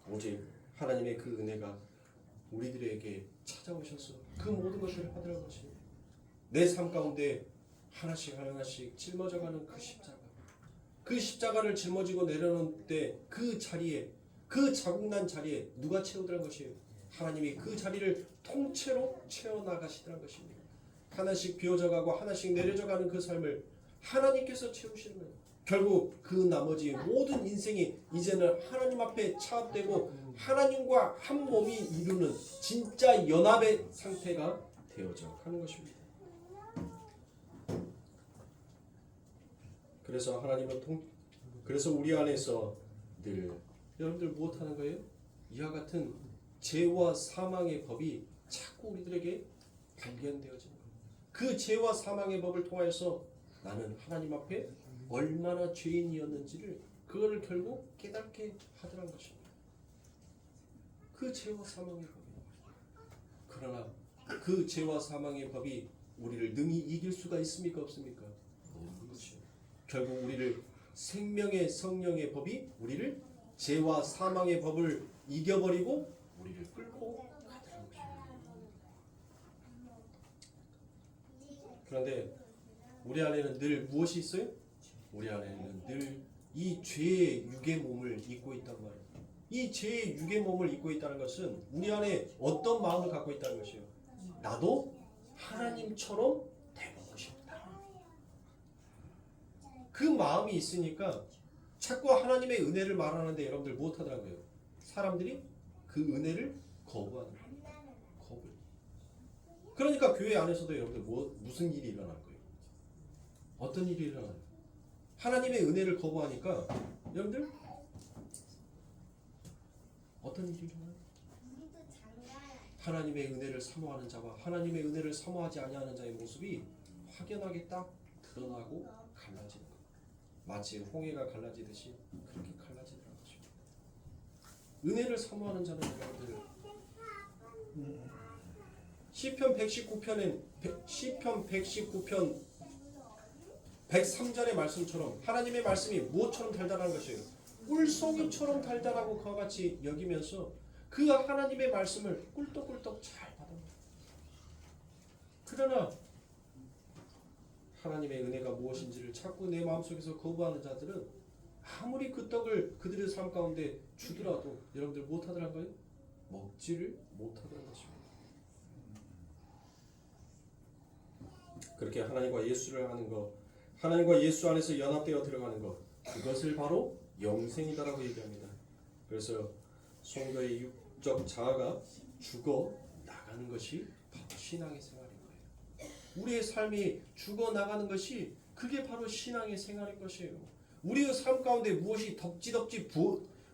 오직 하나님의 그 은혜가 우리들에게 찾아오셔서 그 모든 것을 하더란 것이에요. 내 삶 가운데 하나씩 하나씩 짊어져가는 그 십자가, 그 십자가를 짊어지고 내려놓을 때 그 자리에, 그 자국난 자리에 누가 채우더란 것이에요? 하나님이 그 자리를 통째로 채워나가시더란 것입니다. 하나씩 비워져가고 하나씩 내려져가는 그 삶을 하나님께서 채우시는 거예요. 결국 그 나머지 모든 인생이 이제는 하나님 앞에 차압되고 하나님과 한 몸이 이루는 진짜 연합의 상태가 되어져 가는 것입니다. 그래서 그래서 우리 안에서 늘 여러분들 무엇하는 거예요? 이와 같은 죄와 사망의 법이 자꾸 우리들에게 발견되어지는 거예요. 그 죄와 사망의 법을 통하여서 나는 하나님 앞에 얼마나 죄인이었는지를 그거를 결국 깨닫게 하더란 것입니다. 그 죄와 사망의 법이. 그러나 그 죄와 사망의 법이 우리를 능히 이길 수가 있습니까? 없습니까? 없는 것이요. 결국 우리를 생명의 성령의 법이 우리를 죄와 사망의 법을 이겨버리고 우리를 끌고 가더란 것입니다. 그런데 우리 안에는 늘 무엇이 있어요? 우리 안에는 늘 이 죄의 육의 몸을 입고 있단 말이에요. 이 죄의 육의 몸을 입고 있다는 것은 우리 안에 어떤 마음을 갖고 있다는 것이에요. 나도 하나님처럼 되고 싶다. 그 마음이 있으니까 자꾸 하나님의 은혜를 말하는데 여러분들 못하더라고요. 사람들이 그 은혜를 거부하는 거예요. 거부. 그러니까 교회 안에서도 여러분들 무슨 일이 일어날 거예요? 어떤 일이 일어나요? 하나님의 은혜를 거부하니까 여러분들 어떤 일이 일어나요? 하나님의 은혜를 사모하는 자와 하나님의 은혜를 사모하지 아니하는 자의 모습이 확연하게 딱 드러나고 갈라지는 거예요. 마치 홍해가 갈라지듯이 그렇게 갈라지더라는 것입니다. 은혜를 사모하는 자는 여러분들 시편 119편 103절의 말씀처럼 하나님의 말씀이 무엇처럼 달달한 것이에요? 꿀송이처럼 달달하고 그와 같이 여기면서 그 하나님의 말씀을 꿀떡꿀떡 잘 받아들여요. 그러나 하나님의 은혜가 무엇인지를 자꾸 내 마음속에서 거부하는 자들은 아무리 그 떡을 그들의 삶 가운데 주더라도 여러분들 못하더란 거예요? 먹지를 못하더란 것입니다. 그렇게 하나님과 예수를 하는 것, 하나님과 예수 안에서 연합되어 들어가는 것, 그것을 바로 영생이다라고 얘기합니다. 그래서 성도의 육적 자아가 죽어 나가는 것이 바로 신앙의 생활인 거예요. 우리의 삶이 죽어 나가는 것이 그게 바로 신앙의 생활인 것이에요. 우리의 삶 가운데 무엇이 덕지덕지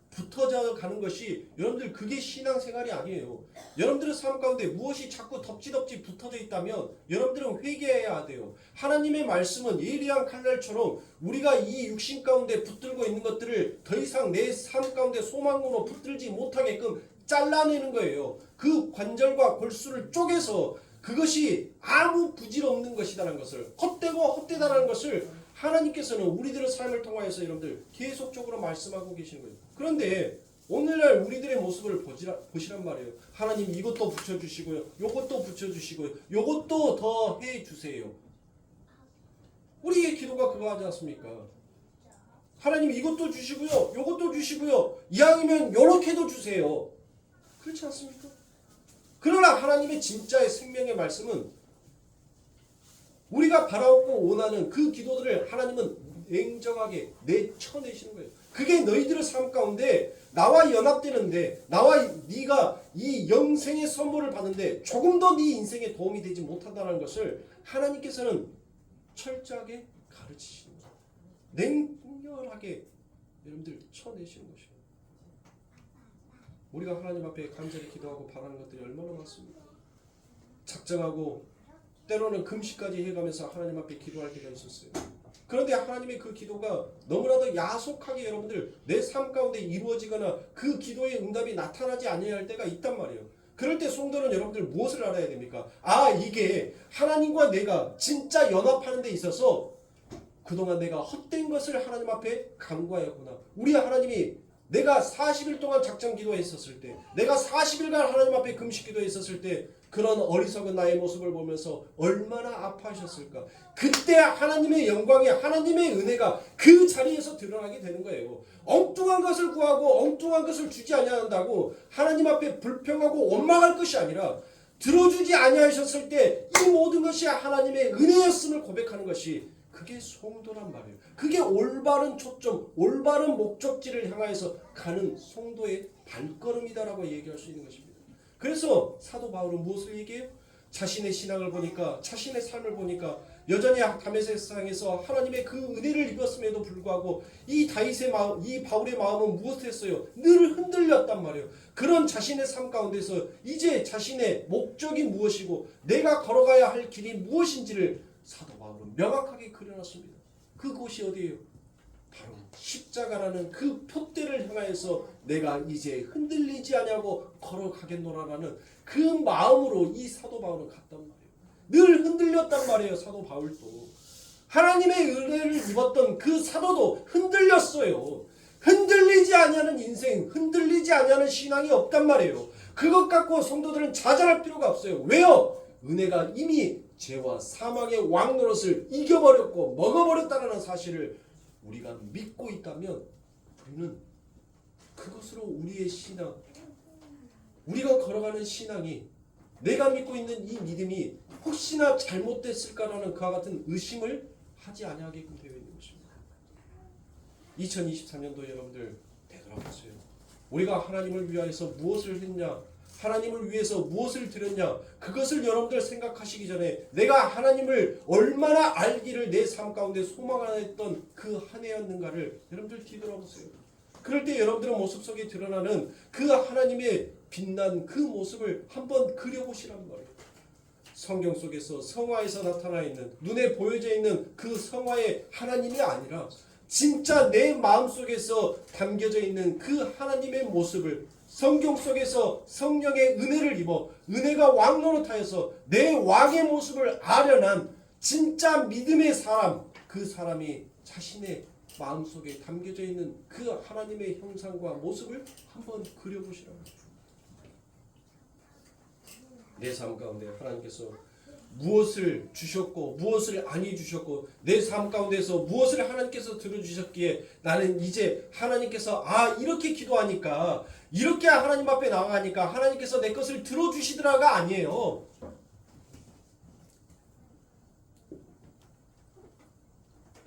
붙어져 가는 것이 여러분들 그게 신앙생활이 아니에요. 여러분들의 삶 가운데 무엇이 자꾸 덕지덕지 붙어져 있다면 여러분들은 회개해야 돼요. 하나님의 말씀은 예리한 칼날처럼 우리가 이 육신 가운데 붙들고 있는 것들을 더 이상 내 삶 가운데 소망으로 붙들지 못하게끔 잘라내는 거예요. 그 관절과 골수를 쪼개서 그것이 아무 부질 없는 것이다라는 것을, 헛되고 헛되다라는 것을 하나님께서는 우리들의 삶을 통하여서 여러분들 계속적으로 말씀하고 계시는 거예요. 그런데 오늘날 우리들의 모습을 보시란 말이에요. 하나님 이것도 붙여주시고요, 요것도 붙여주시고요, 요것도 더 해주세요. 우리의 기도가 그거 하지 않습니까? 하나님 이것도 주시고요, 요것도 주시고요, 이왕이면 요렇게도 주세요. 그렇지 않습니까? 그러나 하나님의 진짜의 생명의 말씀은 우리가 바라고 원하는 그 기도들을 하나님은 냉정하게 내쳐내시는 거예요. 그게 너희들의 삶 가운데 나와 연합되는데, 나와 네가 이 영생의 선물을 받는데 조금 더 네 인생에 도움이 되지 못한다는 것을 하나님께서는 철저하게 가르치시는 거예요. 냉정하게 여러분들 쳐내시는 것이에요. 우리가 하나님 앞에 간절히 기도하고 바라는 것들이 얼마나 많습니까? 작정하고 때로는 금식까지 해가면서 하나님 앞에 기도할 때가 있었어요. 그런데 하나님의 그 기도가 너무나도 야속하게 여러분들 내 삶 가운데 이루어지거나 그 기도의 응답이 나타나지 아니할 때가 있단 말이에요. 그럴 때 성도는 여러분들 무엇을 알아야 됩니까? 아, 이게 하나님과 내가 진짜 연합하는 데 있어서 그동안 내가 헛된 것을 하나님 앞에 간구하였구나. 우리 하나님이 내가 40일 동안 작정 기도했었을 때, 내가 40일간 하나님 앞에 금식 기도했었을 때 그런 어리석은 나의 모습을 보면서 얼마나 아파하셨을까. 그때 하나님의 영광이, 하나님의 은혜가 그 자리에서 드러나게 되는 거예요. 엉뚱한 것을 구하고 엉뚱한 것을 주지 아니한다고 하나님 앞에 불평하고 원망할 것이 아니라, 들어주지 아니하셨을 때 이 모든 것이 하나님의 은혜였음을 고백하는 것이, 그게 성도란 말이에요. 그게 올바른 초점, 올바른 목적지를 향하여서 가는 성도의 발걸음이다라고 얘기할 수 있는 것입니다. 그래서 사도 바울은 무엇을 얘기해요? 자신의 신앙을 보니까, 자신의 삶을 보니까 여전히 다메섹상에서 하나님의 그 은혜를 입었음에도 불구하고 이 다윗의 마음, 이 바울의 마음은 무엇을 했어요? 늘 흔들렸단 말이에요. 그런 자신의 삶 가운데서 이제 자신의 목적이 무엇이고 내가 걸어가야 할 길이 무엇인지를 사도 바울은 명확하게 그려놨습니다. 그곳이 어디예요? 바로 십자가라는 그 표대를 향하여서 내가 이제 흔들리지 아니하고 걸어가겠노라라는 그 마음으로 이 사도 바울은 갔단 말이에요. 늘 흔들렸단 말이에요. 사도 바울도 하나님의 은혜를 입었던 그 사도도 흔들렸어요. 흔들리지 아니하는 인생, 흔들리지 아니하는 신앙이 없단 말이에요. 그것 갖고 성도들은 자잘할 필요가 없어요. 왜요? 은혜가 이미 죄와 사망의 왕 노릇을 이겨버렸고 먹어버렸다는 사실을 우리가 믿고 있다면 우리는 그것으로 우리의 신앙, 우리가 걸어가는 신앙이, 내가 믿고 있는 이 믿음이 혹시나 잘못됐을까라는 그와 같은 의심을 하지 아니하게끔 되어 있는 것입니다. 2023년도 여러분들 되돌아보세요. 우리가 하나님을 위하여서 무엇을 했냐, 하나님을 위해서 무엇을 드렸냐, 그것을 여러분들 생각하시기 전에 내가 하나님을 얼마나 알기를 내 삶 가운데 소망했던 그 한 해였는가를 여러분들 뒤돌아보세요. 그럴 때 여러분들의 모습 속에 드러나는 그 하나님의 빛난 그 모습을 한번 그려보시란 말이에요. 성경 속에서 성화에서 나타나 있는, 눈에 보여져 있는 그 성화의 하나님이 아니라 진짜 내 마음속에서 담겨져 있는 그 하나님의 모습을 성경 속에서 성령의 은혜를 입어 은혜가 왕노릇하여서 내 왕의 모습을 아련한 진짜 믿음의 사람, 그 사람이 자신의 마음속에 담겨져 있는 그 하나님의 형상과 모습을 한번 그려보시라고. 내 삶 가운데 하나님께서 무엇을 주셨고 무엇을 안 해주셨고 내 삶 가운데서 무엇을 하나님께서 들어주셨기에 나는 이제 하나님께서 이렇게 기도하니까, 이렇게 하나님 앞에 나아가니까 하나님께서 내 것을 들어주시더라가 아니에요.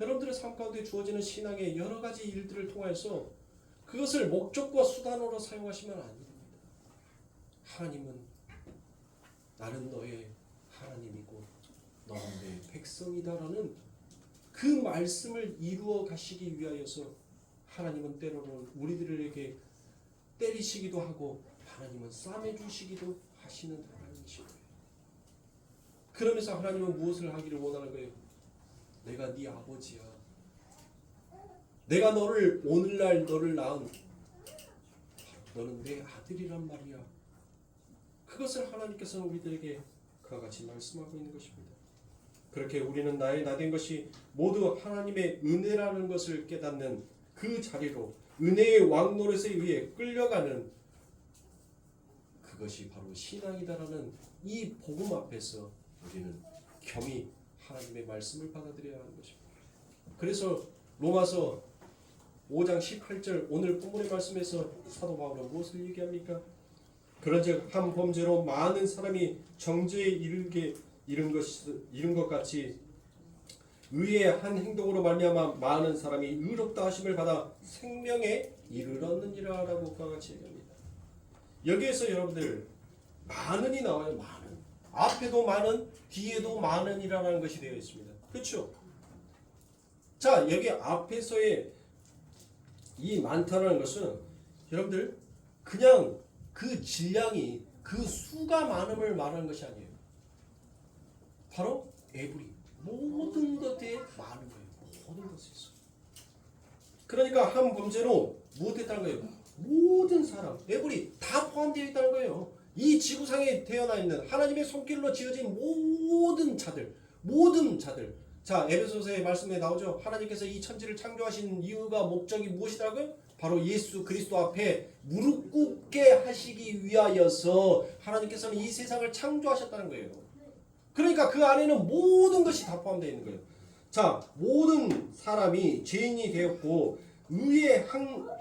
여러분들의 삶 가운데 주어지는 신앙의 여러 가지 일들을 통해서 그것을 목적과 수단으로 사용하시면 안 됩니다. 하나님은 나는 너의 하나님이고 너는 내 백성이다라는 그 말씀을 이루어 가시기 위하여서 하나님은 때로는 우리들에게 때리시기도 하고 하나님은 싸매주시기도 하시는 하나님이시고, 그러면서 하나님은 무엇을 하기를 원하는 거예요? 내가 네 아버지야. 내가 너를 오늘날 너를 낳은 너는 내 아들이란 말이야. 그것을 하나님께서는 우리들에게 그와 같이 말씀하고 있는 것입니다. 그렇게 우리는 나의 나된 것이 모두 하나님의 은혜라는 것을 깨닫는 그 자리로 은혜의 왕노릇에 의해 끌려가는 그것이 바로 신앙이다라는 이 복음 앞에서 우리는 겸히 하나님의 말씀을 받아들여야 하는 것입니다. 그래서 로마서 5장 18절 오늘 본문의 말씀에서 사도 바울은 무엇을 얘기합니까? 그런즉 한 범죄로 많은 사람이 정죄에 이른 것 같이 의의 한 행동으로 말미암아 많은 사람이 의롭다 하심을 받아 생명에 이르렀느니라라고 그와 같이 얘기합니다. 여기에서 여러분들 많은이 나와요. 많은. 앞에도 많은, 뒤에도 많은이라는 것이 되어 있습니다. 그렇죠? 자, 여기 앞에서의 이 많다는 것은 여러분들 그냥 그 질량이 그 수가 많음을 말하는 것이 아니에요. 바로 에브리 모든 것에 많은 거예요. 모든 것이 있어. 그러니까 한 범죄로 무엇했다는 거예요? 모든 사람, 에브리 다 포함되어 있다는 거예요. 이 지구상에 태어나 있는 하나님의 손길로 지어진 모든 자들. 자, 에베소서의 말씀에 나오죠. 하나님께서 이 천지를 창조하신 이유가 목적이 무엇이라고요? 바로 예수 그리스도 앞에 무릎 꿇게 하시기 위하여서 하나님께서는 이 세상을 창조하셨다는 거예요. 그러니까 그 안에는 모든 것이 다 포함되어 있는 거예요. 자, 모든 사람이 죄인이 되었고 의의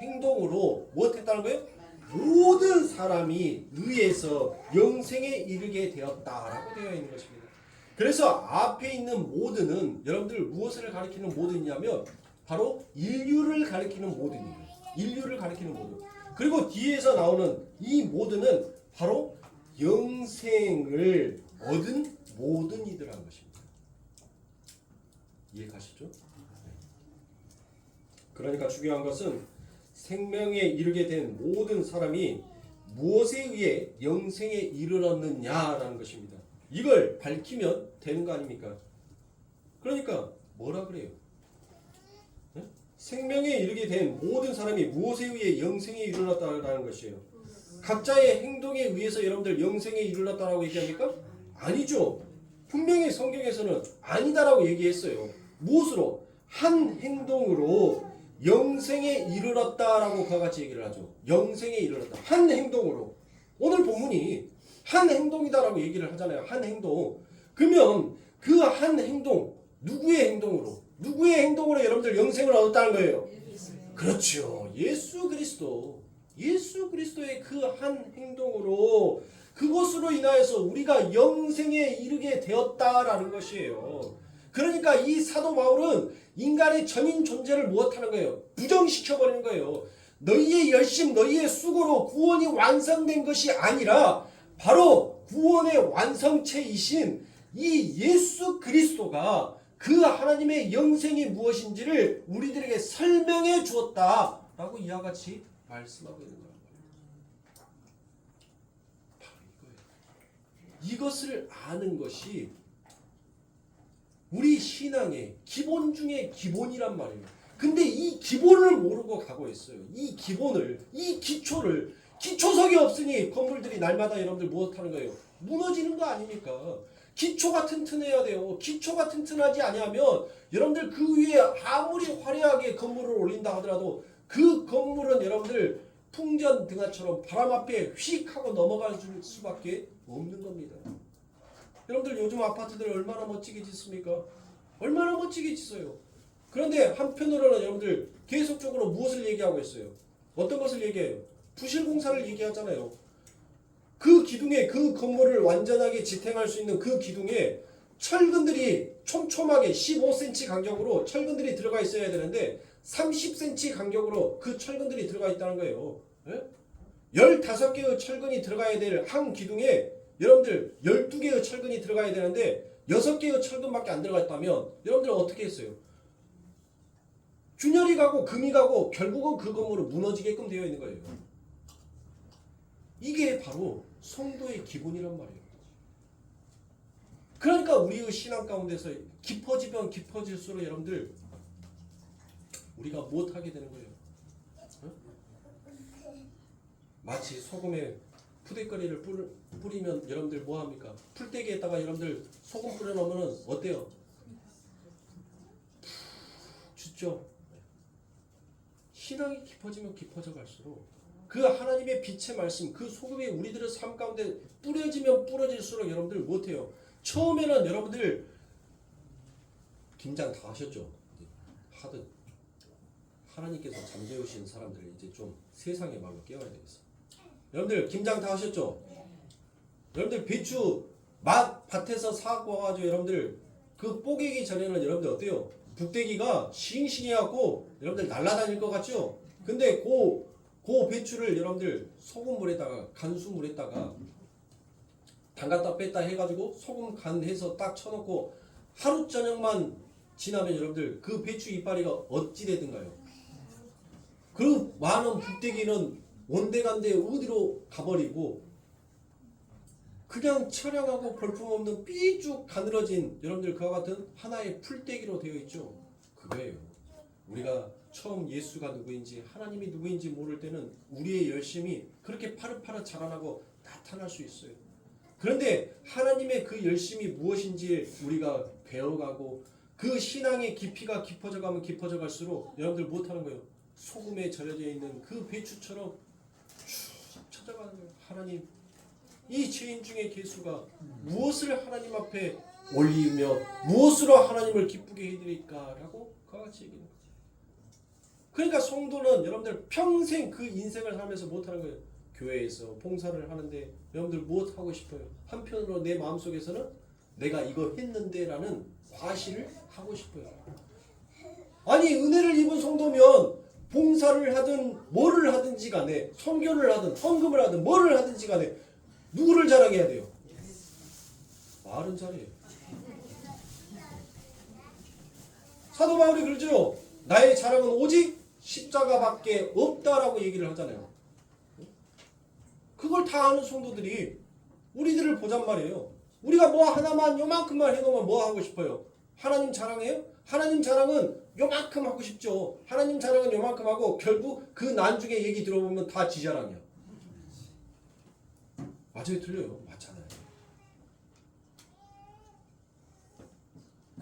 행동으로 무엇했다는 거예요? 모든 사람이 의에서 영생에 이르게 되었다라고 되어 있는 것입니다. 그래서 앞에 있는 모든은 여러분들 무엇을 가리키는 모든이냐면 바로 인류를 가리키는 모든이에요. 인류를 가리키는 모든. 그리고 뒤에서 나오는 이 모든은 바로 영생을 얻은 모든이들한 것입니다. 이해 가시죠? 그러니까 중요한 것은 생명에 이르게 된 모든 사람이 무엇에 의해 영생에 이르렀느냐라는 것입니다. 이걸 밝히면 되는 거 아닙니까? 그러니까 뭐라 그래요? 네? 생명에 이르게 된 모든 사람이 무엇에 의해 영생에 이르렀다라는 것이에요. 각자의 행동에 의해서 여러분들 영생에 이르렀다라고 얘기합니까? 아니죠. 분명히 성경에서는 아니다라고 얘기했어요. 무엇으로? 한 행동으로 영생에 이르렀다라고 그와 같이 얘기를 하죠. 영생에 이르렀다. 한 행동으로. 오늘 본문이 한 행동이다라고 얘기를 하잖아요. 한 행동. 그러면 그 한 행동, 누구의 행동으로? 누구의 행동으로 여러분들 영생을 얻었다는 거예요? 그렇죠. 예수 그리스도의 그 한 행동으로 그것으로 인하여서 우리가 영생에 이르게 되었다라는 것이에요. 그러니까 이 사도 바울은 인간의 전인 존재를 무엇하는 거예요? 부정시켜버리는 거예요. 너희의 열심, 너희의 수고로 구원이 완성된 것이 아니라 바로 구원의 완성체이신 이 예수 그리스도가 그 하나님의 영생이 무엇인지를 우리들에게 설명해 주었다라고 이와 같이 말씀하고 있는 거예요. 바로 이거예요. 이것을 아는 것이 우리 신앙의 기본 중에 기본이란 말이에요. 근데 이 기본을 모르고 가고 있어요. 이 기본을, 이 기초를, 기초석이 없으니 건물들이 날마다 여러분들 무엇하는 거예요? 무너지는 거 아닙니까? 기초가 튼튼해야 돼요. 기초가 튼튼하지 아니하면 여러분들 그 위에 아무리 화려하게 건물을 올린다 하더라도 그 건물은 여러분들 풍전등화처럼 바람 앞에 휙 하고 넘어갈 수밖에 없는 겁니다. 여러분들 요즘 아파트들 얼마나 멋지게 짓습니까? 얼마나 멋지게 짓어요. 그런데 한편으로는 여러분들 계속적으로 무엇을 얘기하고 있어요? 어떤 것을 얘기해요? 부실공사를 얘기하잖아요. 그 기둥에 그 건물을 완전하게 지탱할 수 있는 그 기둥에 철근들이 촘촘하게 15cm 간격으로 철근들이 들어가 있어야 되는데 30cm 간격으로 그 철근들이 들어가 있다는 거예요. 예? 15개의 철근이 들어가야 될 한 기둥에 여러분들 12개의 철근이 들어가야 되는데 6개의 철근밖에 안 들어가 있다면 여러분들 어떻게 했어요? 균열이 가고 금이 가고 결국은 그 건물은 무너지게끔 되어 있는 거예요. 이게 바로 성도의 기본이란 말이에요. 그러니까 우리의 신앙 가운데서 깊어지면 깊어질수록 여러분들 우리가 무엇하게 되는 거예요? 마치 소금에 푸대거리를 뿌리면 여러분들 뭐 합니까? 풀떼기에다가 여러분들 소금 뿌려 놓으면 어때요? 죽죠. 신앙이 깊어지면 깊어져 갈수록 그 하나님의 빛의 말씀, 그 소금이 우리들의 삶 가운데 뿌려지면 뿌려질수록 여러분들 못해요. 처음에는 여러분들 김장 다 하셨죠? 하듯 하나님께서 잠재우신 사람들 이제 좀 세상의 말로 깨워야 되겠어. 여러분들 김장 다 하셨죠? 여러분들 배추 밭에서 사고 와가지고 여러분들 그 뽀개기 전에는 여러분들 어때요? 북대기가 싱싱해갖고 여러분들 날아다닐 것 같죠? 근데 그 배추를 여러분들 소금물에다가 간수물에다가 담갔다 뺐다 해가지고 소금 간해서 딱 쳐놓고 하루 저녁만 지나면 여러분들 그 배추 이파리가 어찌 되든가요? 그 많은 북대기는 온데간데 어디로 가버리고 그냥 처량하고 볼품없는 삐쭉 가늘어진 여러분들 그와 같은 하나의 풀떼기로 되어 있죠. 그거예요. 우리가 처음 예수가 누구인지 하나님이 누구인지 모를 때는 우리의 열심이 그렇게 파릇파릇 자라나고 나타날 수 있어요. 그런데 하나님의 그 열심이 무엇인지 우리가 배워가고 그 신앙의 깊이가 깊어져 가면 깊어져 갈수록 여러분들 못하는 거예요. 소금에 절여져 있는 그 배추처럼 쭉 찾아가는 거예요. 하나님, 이 죄인 중에 개수가 무엇을 하나님 앞에 올리며 무엇으로 하나님을 기쁘게 해드릴까라고 그와 같이 얘기해요. 그러니까 성도는 여러분들 평생 그 인생을 살면서 못하는 거예요. 교회에서 봉사를 하는데 여러분들 무엇 하고 싶어요? 한편으로 내 마음속에서는 내가 이거 했는데 라는 과시를 하고 싶어요. 아니 은혜를 입은 성도면 봉사를 하든 뭐를 하든지 간에 선교를 하든 헌금을 하든 뭐를 하든지 간에 누구를 자랑해야 돼요? 말은 잘해요. 사도 바울이 그러죠. 나의 자랑은 오직 십자가밖에 없다라고 얘기를 하잖아요. 그걸 다 아는 성도들이 우리들을 보잔 말이에요. 우리가 뭐 하나만 요만큼만 해놓으면 뭐 하고 싶어요? 하나님 자랑해요? 하나님 자랑은 요만큼 하고 싶죠. 하나님 자랑은 요만큼 하고 결국 그 나중에 얘기 들어보면 다 지 자랑이야. 맞아요? 틀려요? 맞잖아요.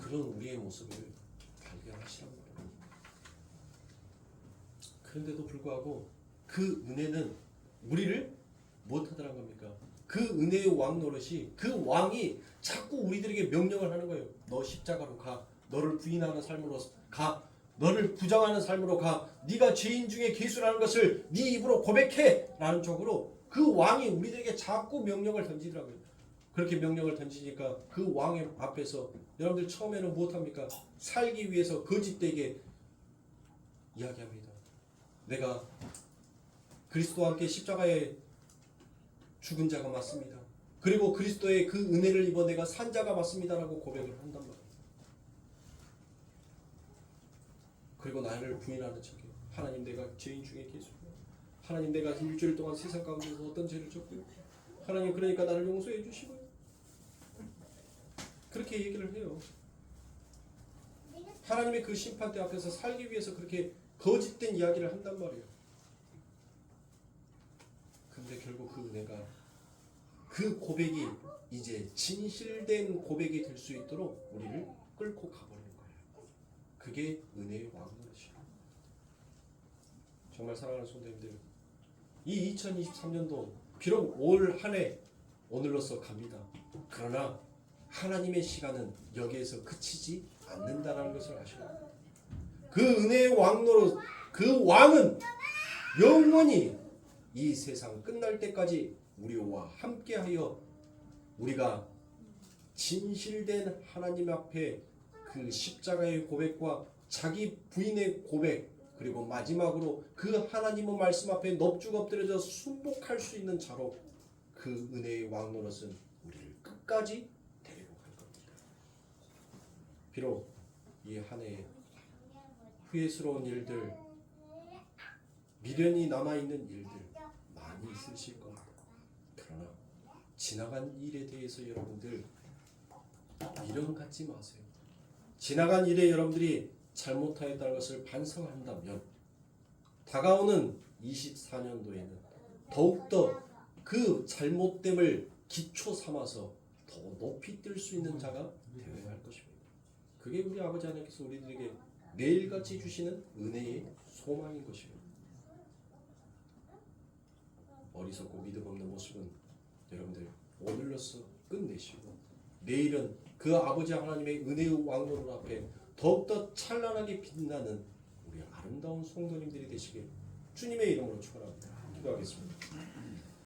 그런 우리의 모습을 발견하시란 말이에요. 그런데도 불구하고 그 은혜는 우리를 못하더란 겁니까? 그 은혜의 왕 노릇이 그 왕이 자꾸 우리들에게 명령을 하는 거예요. 너 십자가로 가. 너를 부인하는 삶으로 가. 너를 부정하는 삶으로 가. 네가 죄인 중에 개수라는 것을 네 입으로 고백해. 라는 쪽으로 그 왕이 우리들에게 자꾸 명령을 던지더라고요. 그렇게 명령을 던지니까 그 왕의 앞에서 여러분들 처음에는 무엇합니까? 살기 위해서 거짓되게 이야기합니다. 내가 그리스도와 함께 십자가에 죽은 자가 맞습니다. 그리고 그리스도의 그 은혜를 입어 내가 산 자가 맞습니다라고 고백을 한단 말이에요. 그리고 나를 부인하는 척해요. 하나님 내가 죄인 중에 계십니다. 하나님 내가 일주일 동안 세상 가운데서 어떤 죄를 졌고요. 하나님 그러니까 나를 용서해 주시고요. 그렇게 얘기를 해요. 하나님의 그 심판대 앞에서 살기 위해서 그렇게 거짓된 이야기를 한단 말이에요. 근데 결국 그 은혜가 그 고백이 이제 진실된 고백이 될 수 있도록 우리를 끌고 가버리는 거예요. 그게 은혜의 왕노릇이에요. 정말 사랑하는 성도님들, 이 2023년도 비록 올 한 해 오늘로서 갑니다. 그러나 하나님의 시간은 여기에서 그치지 않는다는 것을 아셔야 그 은혜의 왕노릇, 그 왕은 영원히 이 세상 끝날 때까지 우리와 함께하여 우리가 진실된 하나님 앞에 그 십자가의 고백과 자기 부인의 고백, 그리고 마지막으로 그 하나님의 말씀 앞에 넙죽 엎드려져 순복할 수 있는 자로 그 은혜의 왕노릇은 우리를 끝까지 데리고 갈 겁니다. 비록 이 한 해에 후회스러운 일들, 미련이 남아있는 일들 많이 있으실 겁니다. 그러나 지나간 일에 대해서 여러분들 미련 갖지 마세요. 지나간 일에 여러분들이 잘못하였다는 것을 반성한다면 다가오는 24년도에는 더욱더 그 잘못됨을 기초 삼아서 더 높이 뛸 수 있는 자가 되어야 할 것입니다. 그게 우리 아버지 하나님께서 우리들에게 매일같이 주시는 은혜의 소망인 것입니다. 어리석고 믿음 없는 모습은 여러분들 오늘로써 끝내시고 내일은 그 아버지 하나님의 은혜의 왕노릇 앞에 더욱더 찬란하게 빛나는 우리 아름다운 성도님들이 되시길 주님의 이름으로 축원합니다. 기도하겠습니다.